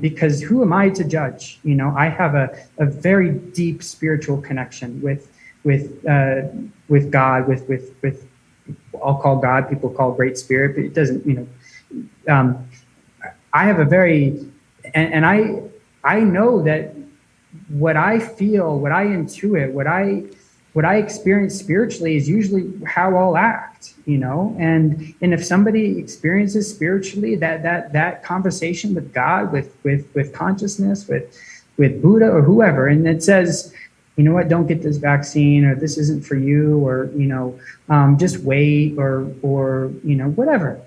Because who am I to judge? I have a very deep spiritual connection with God, with I'll call God, people call Great Spirit, but it doesn't, I have a very, and I know that what I feel, what I intuit, what I experience spiritually is usually how I'll act, and if somebody experiences spiritually that conversation with God, with consciousness, with Buddha or whoever, and it says, what, don't get this vaccine, or this isn't for you, or, just wait, or, whatever.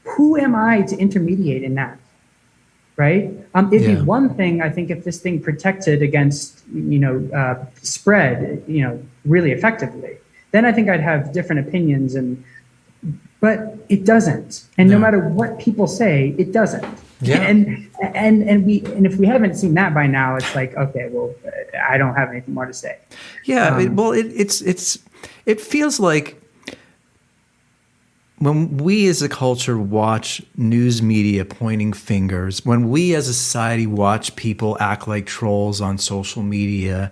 Who am I to intermediate in that? Right? It'd be one thing, I think, if this thing protected against, spread, really effectively, then I think I'd have different opinions, but it doesn't. And no matter what people say, it doesn't. Yeah. And if we haven't seen that by now, it's like, okay, well, I don't have anything more to say. Yeah. It feels like when we as a culture watch news media pointing fingers, when we as a society watch people act like trolls on social media,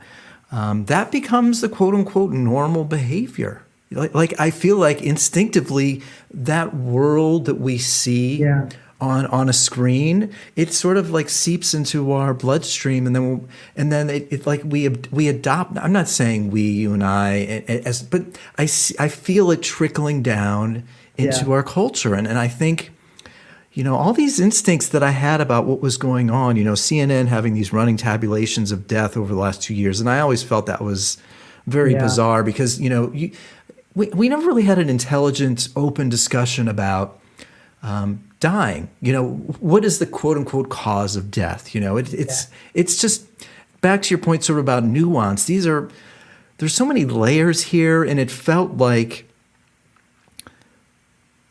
that becomes the quote unquote normal behavior. Like I feel like instinctively that world that we see on a screen, it sort of like seeps into our bloodstream, and then it like we adopt. I'm not saying we, you and I, but I feel it trickling down into our culture, and I think, all these instincts that I had about what was going on, CNN having these running tabulations of death over the last 2 years, and I always felt that was very bizarre because we never really had an intelligent, open discussion about dying. What is the quote unquote cause of death? It's just back to your point sort of about nuance, there's so many layers here, and it felt like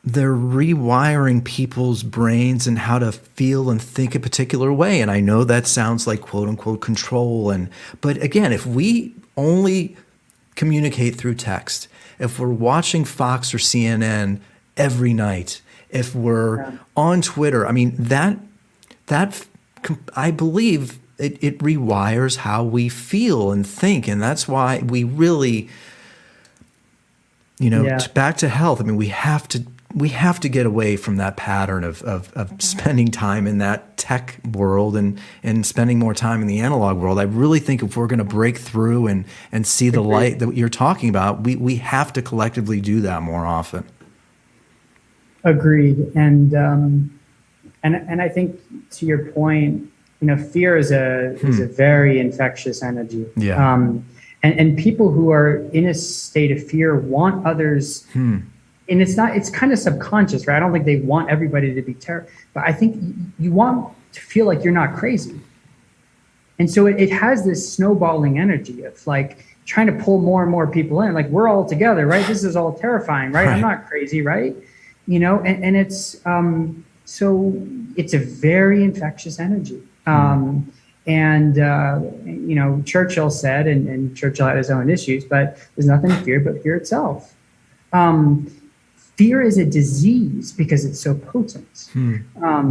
they're rewiring people's brains and how to feel and think a particular way. And I know that sounds like quote unquote control. But again, if we only communicate through text, if we're watching Fox or CNN every night, if we're on Twitter, I mean, that I believe it rewires how we feel and think. And that's why we really, back to health. I mean, we have to get away from that pattern of spending time in that tech world and spending more time in the analog world. I really think if we're going to break through and see the light that you're talking about, we have to collectively do that more often. Agreed. And I think to your point, fear is a very infectious energy. Yeah. And people who are in a state of fear want others. And it's kind of subconscious, right? I don't think they want everybody to be terrified, but I think you want to feel like you're not crazy. And so it has this snowballing energy of like trying to pull more and more people in, like we're all together, right? This is all terrifying, right? I'm not crazy, right? And it's, so it's a very infectious energy. Churchill said, and Churchill had his own issues, but there's nothing to fear but fear itself. Fear is a disease because it's so potent. I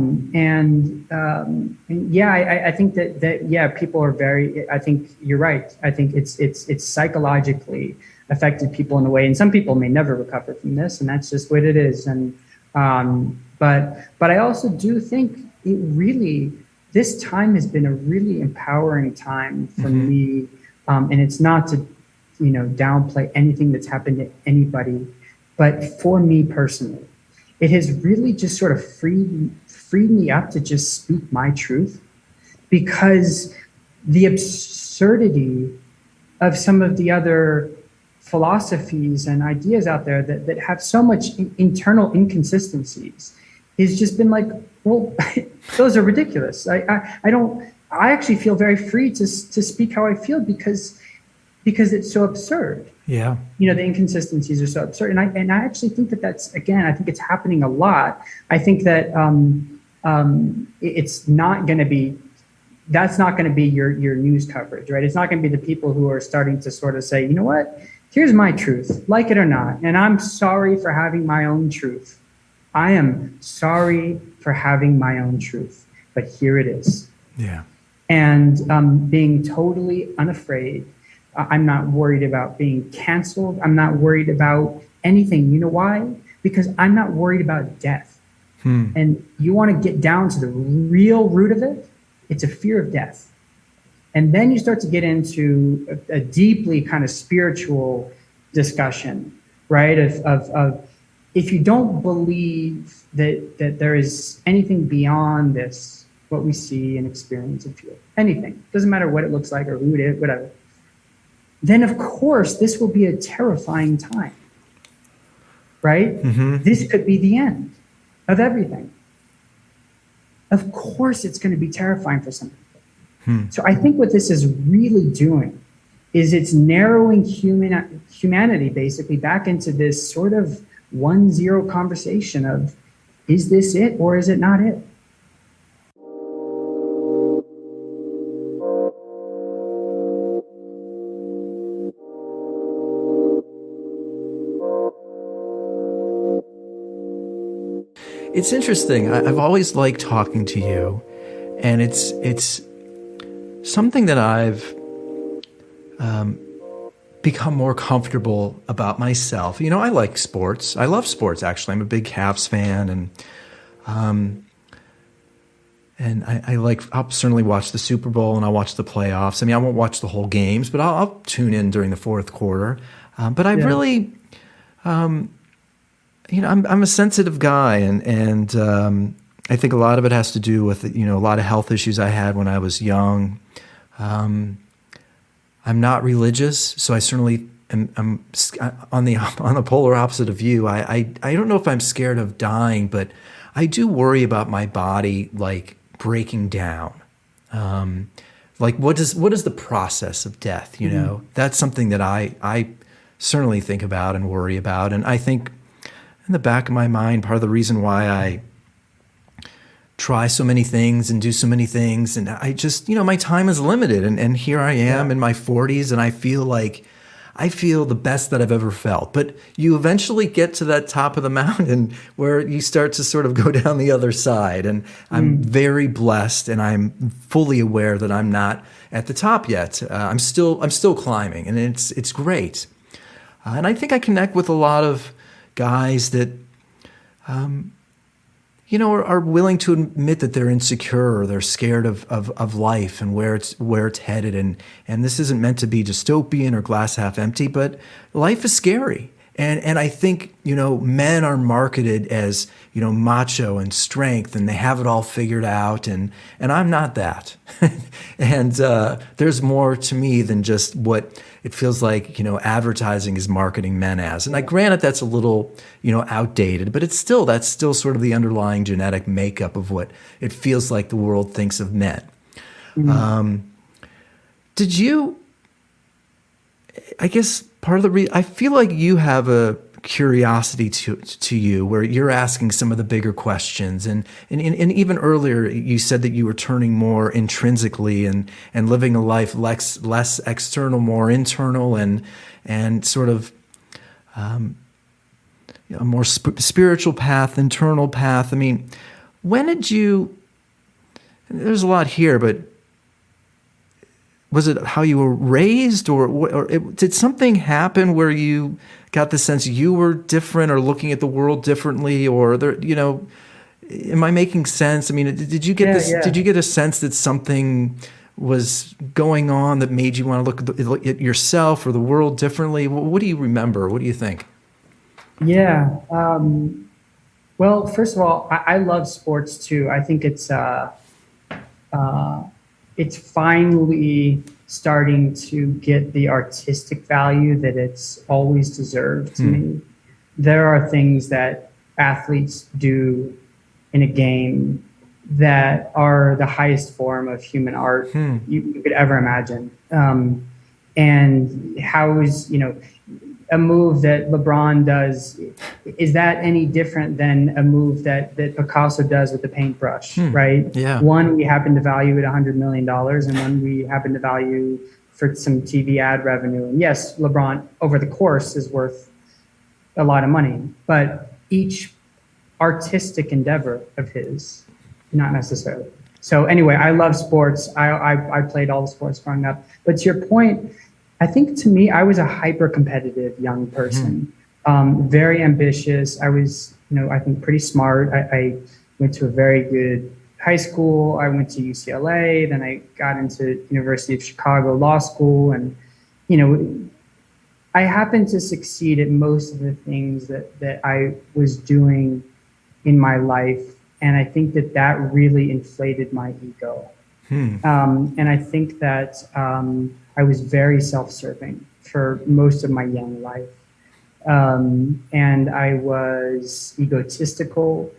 think that people are very, I think you're right. I think it's psychologically affected people in a way, and some people may never recover from this, and that's just what it is. And, but I also do think this time has been a really empowering time for me. And it's not to, downplay anything that's happened to anybody. But for me personally, it has really just sort of freed me up to just speak my truth, because the absurdity of some of the other philosophies and ideas out there that have so much internal inconsistencies has just been like, well, those are ridiculous. I actually feel very free to speak how I feel because it's so absurd. Yeah. The inconsistencies are so absurd. And I actually think that's, again, I think it's happening a lot. I think that it's not going to be, that's not going to be your news coverage, right? It's not going to be the people who are starting to sort of say, you know what, here's my truth, like it or not. And I'm sorry for having my own truth. I am sorry for having my own truth, but here it is. Yeah. And being totally unafraid. I'm not worried about being canceled. I'm not worried about anything. You know why? Because I'm not worried about death. And you want to get down to the real root of it, it's a fear of death. And then you start to get into a deeply kind of spiritual discussion, right? Of if you don't believe that there is anything beyond this, what we see and experience and feel, anything, doesn't matter what it looks like or who it is, whatever, then of course this will be a terrifying time, right? This could be the end of everything. Of course it's going to be terrifying for some people. So I think what this is really doing is it's narrowing humanity basically back into this sort of 1-0 conversation of, is this it or is it not it? It's interesting. I've always liked talking to you, and it's something that I've become more comfortable about myself. I like sports. I love sports, actually. I'm a big Cavs fan, and I'll certainly watch the Super Bowl, and I'll watch the playoffs. I mean, I won't watch the whole games, but I'll tune in during the fourth quarter. But I really, I'm a sensitive guy, and I think a lot of it has to do with a lot of health issues I had when I was young. I'm not religious, so I certainly am on the polar opposite of you. I don't know if I'm scared of dying, but I do worry about my body like breaking down. Like, what is the process of death? You know, that's something that I certainly think about and worry about. And I think in the back of my mind, part of the reason why I try so many things and do so many things, and I just, my time is limited. And here I am in my 40s, and I feel the best that I've ever felt. But you eventually get to that top of the mountain where you start to sort of go down the other side. And I'm very blessed, and I'm fully aware that I'm not at the top yet. I'm still climbing, and it's great. And I think I connect with a lot of guys that, are willing to admit that they're insecure or they're scared of life and where it's headed. And this isn't meant to be dystopian or glass half empty, but life is scary. And I think, men are marketed as, macho and strength, and they have it all figured out. And I'm not that. And there's more to me than just what it feels like, advertising is marketing men as. And granted, that's a little, outdated, but that's still sort of the underlying genetic makeup of what it feels like the world thinks of men. Did you, I guess part of the reason, I feel like you have a curiosity to you where you're asking some of the bigger questions. And even earlier, you said that you were turning more intrinsically and living a life less external, more internal, and sort of a more spiritual path, internal path. I mean, when did you, there's a lot here, but was it how you were raised, or did something happen where you got the sense you were different or looking at the world differently, or there, am I making sense? I mean, did you get Did you get a sense that something was going on that made you want to look at yourself or the world differently? What do you remember? What do you think? Yeah. Well, first of all, I love sports too. I think it's finally starting to get the artistic value that it's always deserved to me. There are things that athletes do in a game that are the highest form of human art you could ever imagine. And how is, a move that LeBron does, is that any different than a move that Picasso does with the paintbrush, right? Yeah. One we happen to value at $100 million, and one we happen to value for some TV ad revenue. And yes, LeBron over the course is worth a lot of money, but each artistic endeavor of his, not necessarily. So anyway, I love sports. I played all the sports growing up. But to your point, I think to me, I was a hyper-competitive young person, very ambitious. I was, I think pretty smart. I went to a very good high school. I went to UCLA. Then I got into University of Chicago Law School. And, I happened to succeed at most of the things that I was doing in my life. And I think that really inflated my ego. And I think that I was very self-serving for most of my young life. And I was egotistical.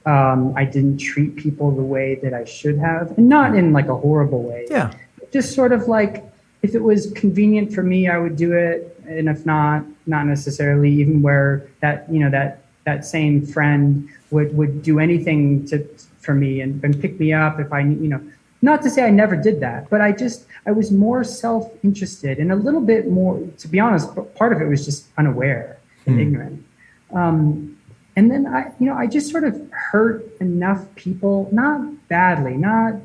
I didn't treat people the way that I should have, and not in like a horrible way. Yeah. Just sort of like, if it was convenient for me, I would do it. And if not, not necessarily, even where that, that same friend would do anything for me and pick me up if I, not to say I never did that, but I was more self-interested and a little bit more, to be honest, part of it was just unaware and ignorant. And then I just sort of hurt enough people, not badly, not,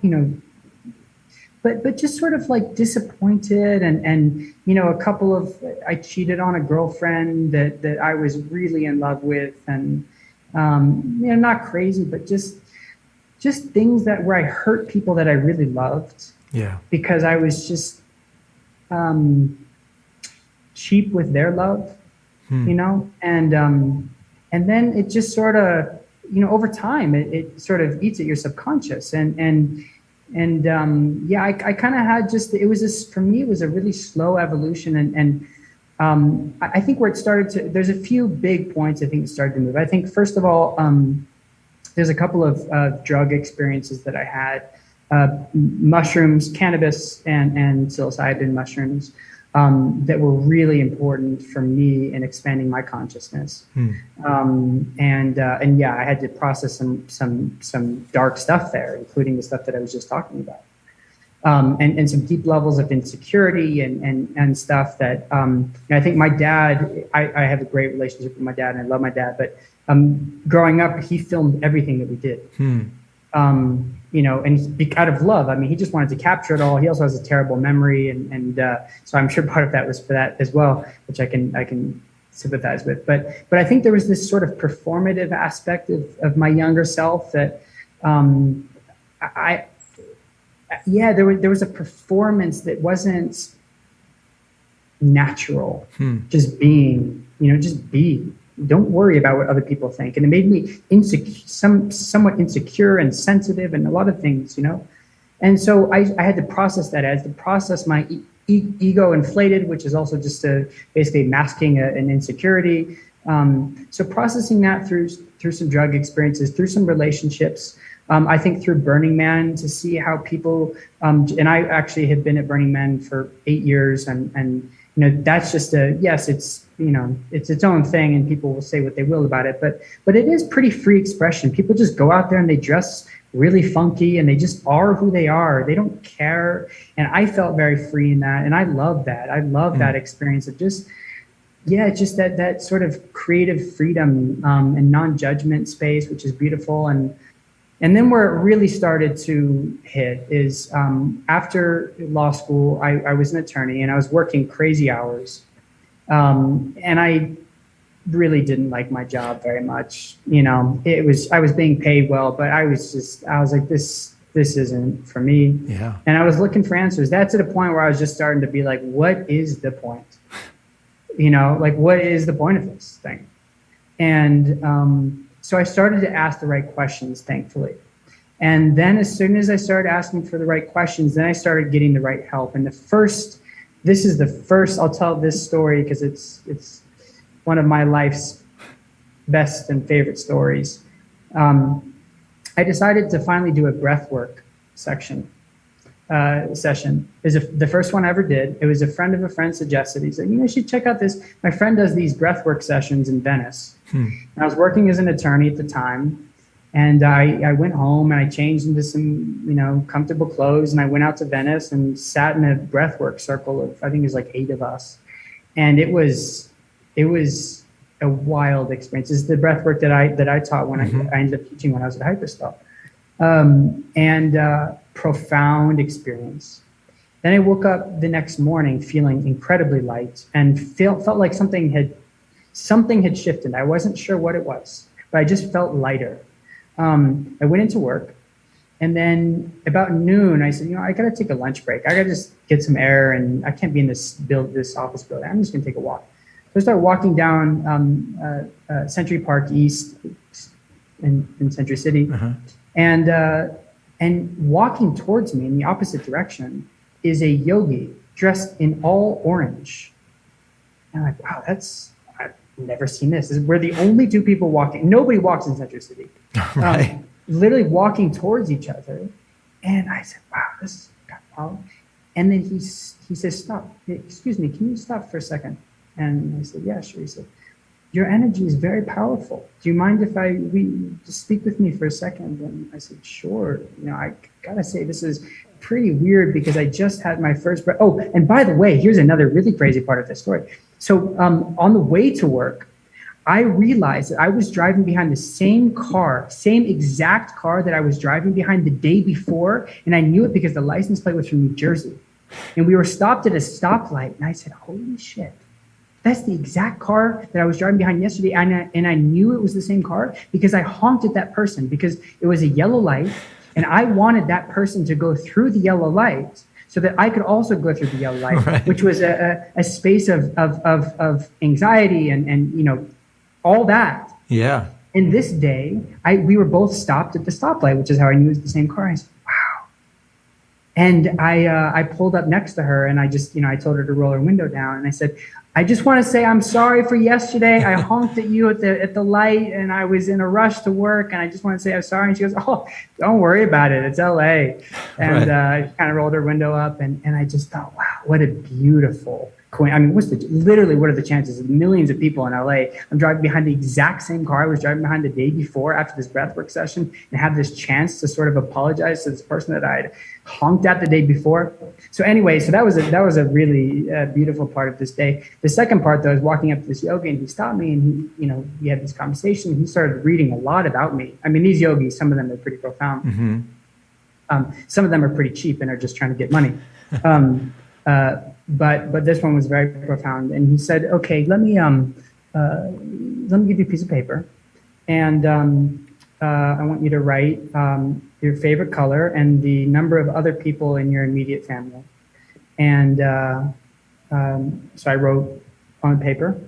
but just sort of like disappointed and I cheated on a girlfriend that I was really in love with, and, not crazy, but just things where I hurt people that I really loved. Yeah. Because I was just cheap with their love, and then it just sort of, over time, it sort of eats at your subconscious. I kind of had for me, it was a really slow evolution. And I think where it started there's a few big points I think it started to move. I think, first of all, there's a couple of drug experiences that I had mushrooms, cannabis, and psilocybin mushrooms that were really important for me in expanding my consciousness. And yeah, I had to process some dark stuff there, including the stuff that I was just talking about. And some deep levels of insecurity and stuff that I think my dad, I have a great relationship with my dad and I love my dad, but growing up, he filmed everything that we did. And out of love, I mean, he just wanted to capture it all. He also has a terrible memory. And so I'm sure part of that was for that as well, which I can sympathize with. But I think there was this sort of performative aspect of my younger self that there was a performance that wasn't natural. Just being, just be. Don't worry about what other people think. And it made me somewhat insecure and sensitive and a lot of things, And so I had to process that. I had to process my ego inflated, which is also just basically masking an insecurity. So processing that through some drug experiences, through some relationships, I think through Burning Man to see how people, and I actually had been at Burning Man for 8 years and that's just it's its own thing and people will say what they will about it, but it is pretty free expression. People just go out there and they dress really funky and they just are who they are. They don't care. And I felt very free in that. And I love that. I love that experience of just that sort of creative freedom and non-judgment space, which is beautiful. And then where it really started to hit is after law school, I was an attorney and I was working crazy hours. And I really didn't like my job very much. I was being paid well, but I was like, this isn't for me. Yeah. And I was looking for answers. That's at a point where I was just starting to be like, what is the point? What is the point of this thing? And, so I started to ask the right questions, thankfully. And then as soon as I started asking for the right questions, then I started getting the right help. And this is the first, I'll tell this story because it's one of my life's best and favorite stories. I decided to finally do a breathwork session. It was the first one I ever did. It was a friend of a friend suggested. He said, you should check out this. My friend does these breathwork sessions in Venice. And I was working as an attorney at the time. And I went home and I changed into some, comfortable clothes. And I went out to Venice and sat in a breathwork circle of, I think it was like 8 of us. And it was a wild experience. This is the breathwork that I taught when I ended up teaching when I was at Hyperspell. Profound experience. Then I woke up the next morning feeling incredibly light and felt like something had shifted. I wasn't sure what it was, but I just felt lighter. I went into work, and then about noon, I said, I got to take a lunch break. I got to just get some air, and I can't be in this office building. I'm just going to take a walk. So I started walking down Century Park East in Century City, and walking towards me in the opposite direction is a yogi dressed in all orange. And I'm like, wow, I've never seen this. We're the only 2 people walking. Nobody walks in Century City. Right. Literally walking towards each other. And I said, wow, this is wow. And then he says, stop. Excuse me, can you stop for a second? And I said, yeah, sure. He said, your energy is very powerful. Do you mind if we just speak with me for a second? And I said, sure. I gotta say, this is pretty weird because I just had my first breath. Oh, and by the way, here's another really crazy part of this story. So on the way to work, I realized that I was driving behind the same exact car that I was driving behind the day before. And I knew it because the license plate was from New Jersey. And we were stopped at a stoplight. And I said, holy shit. That's the exact car that I was driving behind yesterday. And I knew it was the same car because I honked at that person because it was a yellow light. And I wanted that person to go through the yellow light so that I could also go through the yellow light, right. Which was a space of anxiety and all that. Yeah. And this day, we were both stopped at the stoplight, which is how I knew it was the same car. I said, wow. And I pulled up next to her and I just, I told her to roll her window down. And I said, I just want to say I'm sorry for yesterday. I honked at you at the light and I was in a rush to work. And I just want to say I'm sorry. And she goes, oh, don't worry about it. It's LA. And Right. kind of rolled her window up. And I just thought, wow, what a beautiful I mean, literally, what are the chances of millions of people in LA? I'm driving behind the exact same car I was driving behind the day before after this breathwork session and have this chance to sort of apologize to this person that I'd honked at the day before. So anyway, so that was a really beautiful part of this day. The second part, though, is walking up to this yogi and he stopped me and we had this conversation. And he started reading a lot about me. I mean, these yogis, some of them are pretty profound. Mm-hmm. Some of them are pretty cheap and are just trying to get money. But this one was very profound. And he said, okay, let me give you a piece of paper. And I want you to write your favorite color and the number of other people in your immediate family. And so I wrote on paper,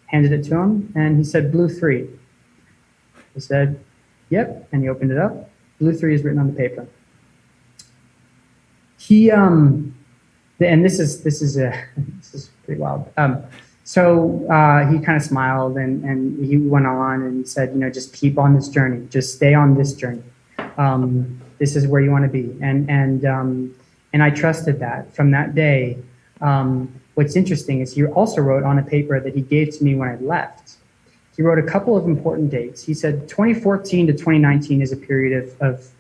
handed it to him, and he said, blue 3. I said, yep. And he opened it up. Blue 3 is written on the paper. He, and this is pretty wild. So he kind of smiled and he went on and said, just keep on this journey, just stay on this journey. This is where you want to be. And I trusted that from that day. What's interesting is he also wrote on a paper that he gave to me when I left. He wrote a couple of important dates. He said 2014 to 2019 is a period of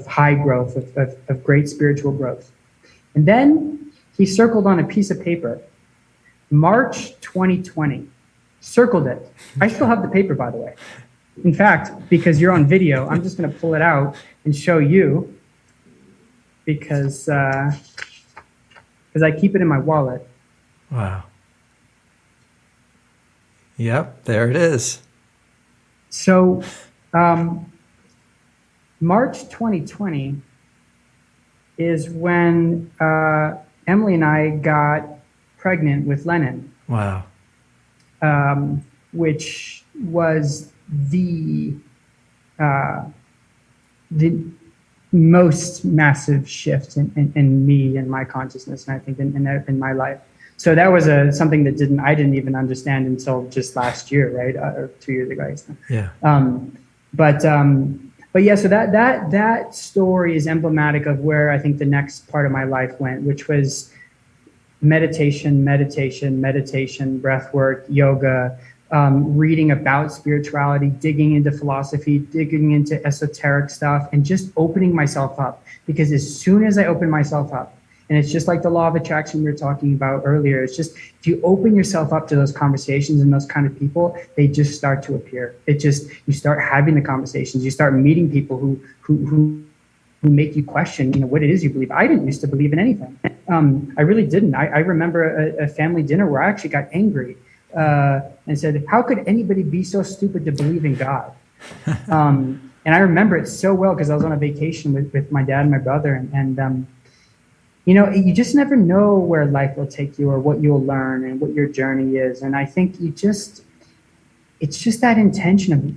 high growth, of great spiritual growth. And then he circled on a piece of paper, March 2020, circled it. I still have the paper, by the way. In fact, because you're on video, I'm just going to pull it out and show you because I keep it in my wallet. Wow. Yep, there it is. So March 2020 is when Emily and I got pregnant with Lennon. Wow. Which was the most massive shift in me and my consciousness, and I think in my life. So that was something that I didn't even understand until just last year, right, or 2 years ago, I guess. Yeah. But yeah, so that story is emblematic of where I think the next part of my life went, which was meditation, breath work, yoga, reading about spirituality, digging into philosophy, digging into esoteric stuff, and just opening myself up. Because as soon as I open myself up, and it's just like the law of attraction we were talking about earlier, it's just, if you open yourself up to those conversations and those kind of people, they just start to appear. You start having the conversations, you start meeting people who make you question, what it is you believe. I didn't used to believe in anything. I really didn't. I remember a family dinner where I actually got angry and said, how could anybody be so stupid to believe in God? And I remember it so well because I was on a vacation with my dad and my brother. And you just never know where life will take you or what you'll learn and what your journey is. And I think it's just that intention of,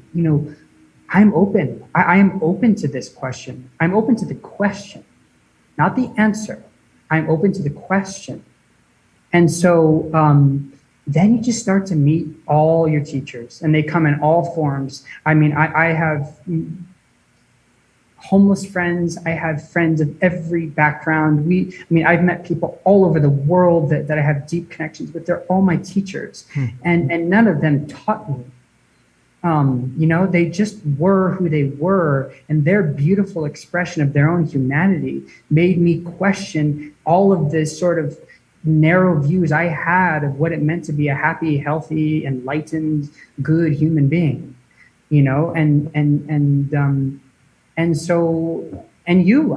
I'm open. I am open to this question. I'm open to the question, not the answer. I'm open to the question. And so then you just start to meet all your teachers, and they come in all forms. I mean, I have homeless friends. I have friends of every background. I've met people all over the world that I have deep connections with. They're all my teachers. And none of them taught me. They just were who they were, and their beautiful expression of their own humanity made me question all of this sort of narrow views I had of what it meant to be a happy, healthy, enlightened, good human being, and so, and you,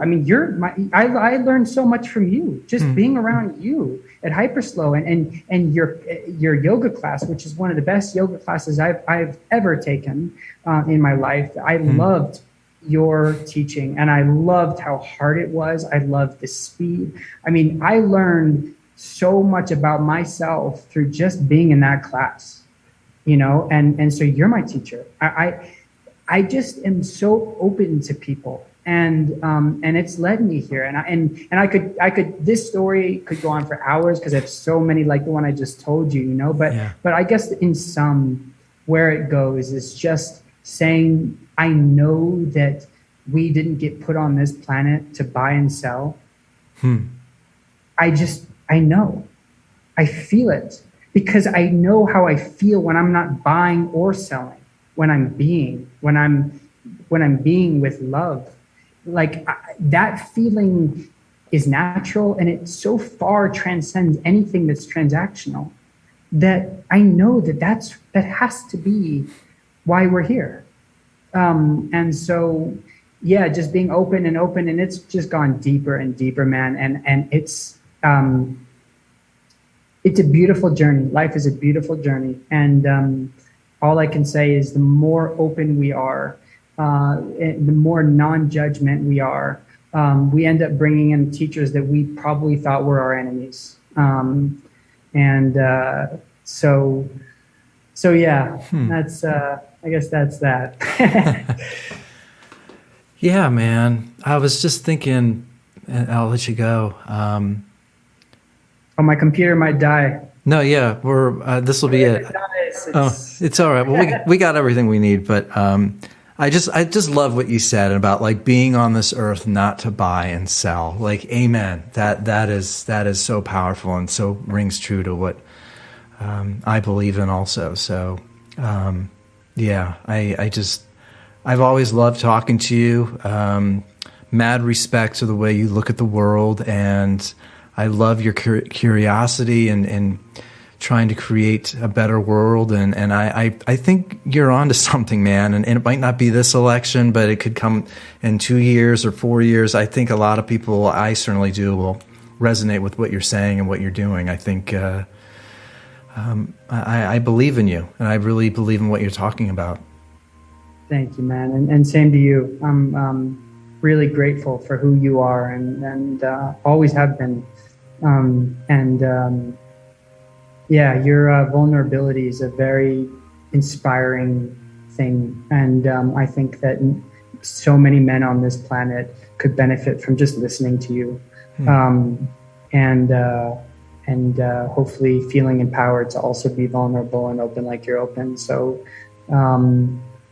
I learned so much from you, just being around you at Hyperslow and your yoga class, which is one of the best yoga classes I've ever taken in my life. I loved your teaching, and I loved how hard it was. I loved the speed. I learned so much about myself through just being in that class, and so you're my teacher. I just am so open to people. and it's led me here. And I could this story could go on for hours because I have so many, like the one I just told you, you know. But I guess in sum, where it goes is just saying, I know that we didn't get put on this planet to buy and sell. I know, I feel it, because I know how I feel when I'm not buying or selling, when I'm being with love. Like that feeling is natural, and it so far transcends anything that's transactional that I know that has to be why we're here. And so, yeah, just being open, and it's just gone deeper and deeper, man. And it's a beautiful journey. Life is a beautiful journey. And all I can say is the more open we are, the more non-judgment we are, we end up bringing in teachers that we probably thought were our enemies. So yeah, that's, I guess that's that. Yeah, man. I was just thinking, and I'll let you go. Oh, my computer might die. No, yeah, this will be it. It's all right. Well, we got everything we need, but I just love what you said about like being on this earth not to buy and sell. Like, amen. That is so powerful and so rings true to what I believe in also. So, yeah, I've always loved talking to you. Mad respect to the way you look at the world, and I love your curiosity and trying to create a better world. And I think you're onto something, man. And it might not be this election, but it could come in 2 years or 4 years. I think a lot of people, I certainly do, will resonate with what you're saying and what you're doing. I think I believe in you, and I really believe in what you're talking about. Thank you, man. And same to you. I'm really grateful for who you are and always have been. Yeah, your vulnerability is a very inspiring thing. And I think that so many men on this planet could benefit from just listening to you. And hopefully feeling empowered to also be vulnerable and open like you're open. So,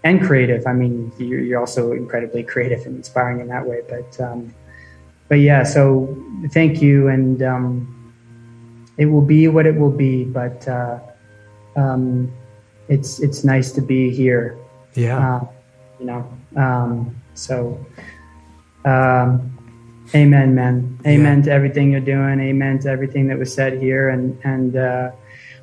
and creative. I mean, you're also incredibly creative and inspiring in that way. But yeah, so thank you. And it will be what it will be. But it's nice to be here. Yeah. Amen, man. Amen to everything you're doing. Amen to everything that was said here. And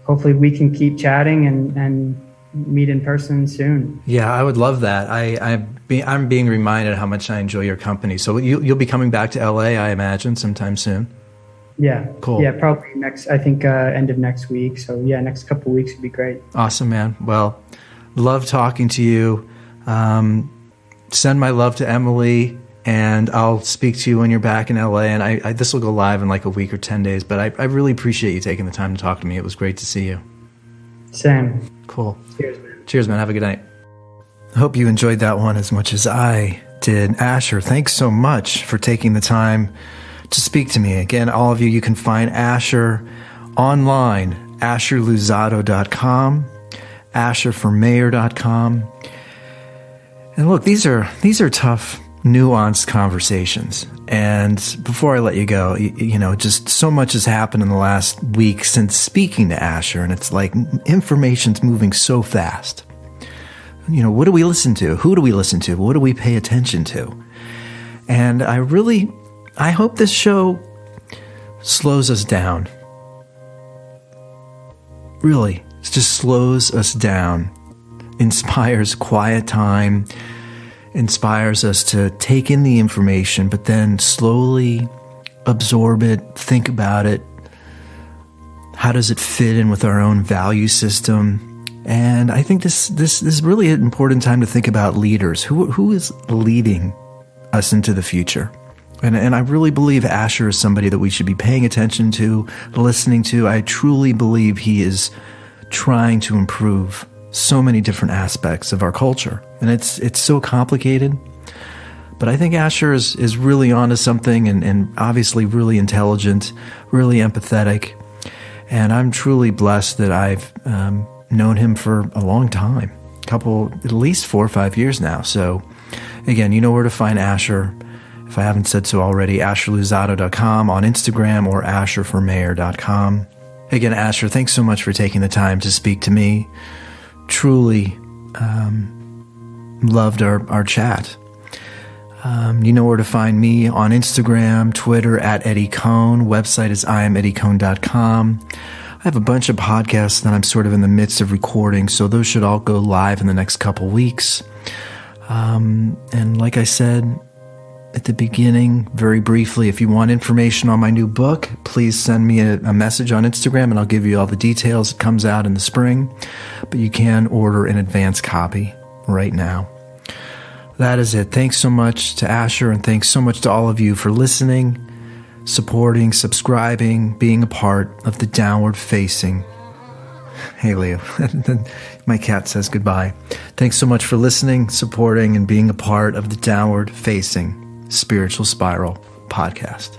hopefully we can keep chatting and meet in person soon. Yeah, I would love that. I'm being reminded how much I enjoy your company. So you'll be coming back to LA, I imagine, sometime soon. Yeah. Cool. Yeah, probably end of next week. So yeah, next couple of weeks would be great. Awesome, man. Well, love talking to you. Send my love to Emily, and I'll speak to you when you're back in LA. And this will go live in like a week or 10 days, but I really appreciate you taking the time to talk to me. It was great to see you. Same. Cool. Cheers, man. Cheers, man. Have a good night. I hope you enjoyed that one as much as I did. Asher, thanks so much for taking the time to speak to me. Again, all of you, you can find Asher online, AsherLuzzatto.com, AsherForMayor.com. And look, these are tough, nuanced conversations. And before I let you go, just so much has happened in the last week since speaking to Asher, and it's like information's moving so fast. What do we listen to? Who do we listen to? What do we pay attention to? And I hope this show slows us down. Really, it just slows us down, inspires quiet time, inspires us to take in the information, but then slowly absorb it, think about it. How does it fit in with our own value system? And I think this is really an important time to think about leaders. Who is leading us into the future? And I really believe Asher is somebody that we should be paying attention to, listening to. I truly believe he is trying to improve so many different aspects of our culture. And it's so complicated, But I think Asher is really onto something, and obviously really intelligent, really empathetic. And I'm truly blessed that I've known him for a long time, at least 4 or 5 years now. So again, you know where to find Asher. If I haven't said so already, AsherLuzzatto.com on Instagram or AsherForMayor.com. Again, Asher, thanks so much for taking the time to speak to me. Truly loved our chat. You know where to find me on Instagram, Twitter, @Eddie Cohn. Website is IamEddieCohn.com. I have a bunch of podcasts that I'm sort of in the midst of recording, so those should all go live in the next couple weeks. And like I said at the beginning, very briefly, if you want information on my new book, please send me a message on Instagram and I'll give you all the details. It comes out in the spring, but you can order an advance copy right now. That is it. Thanks so much to Asher, and thanks so much to all of you for listening, supporting, subscribing, being a part of the Downward Facing. Hey, Leo. My cat says goodbye. Thanks so much for listening, supporting, and being a part of the Downward Facing Spiritual Spiral podcast.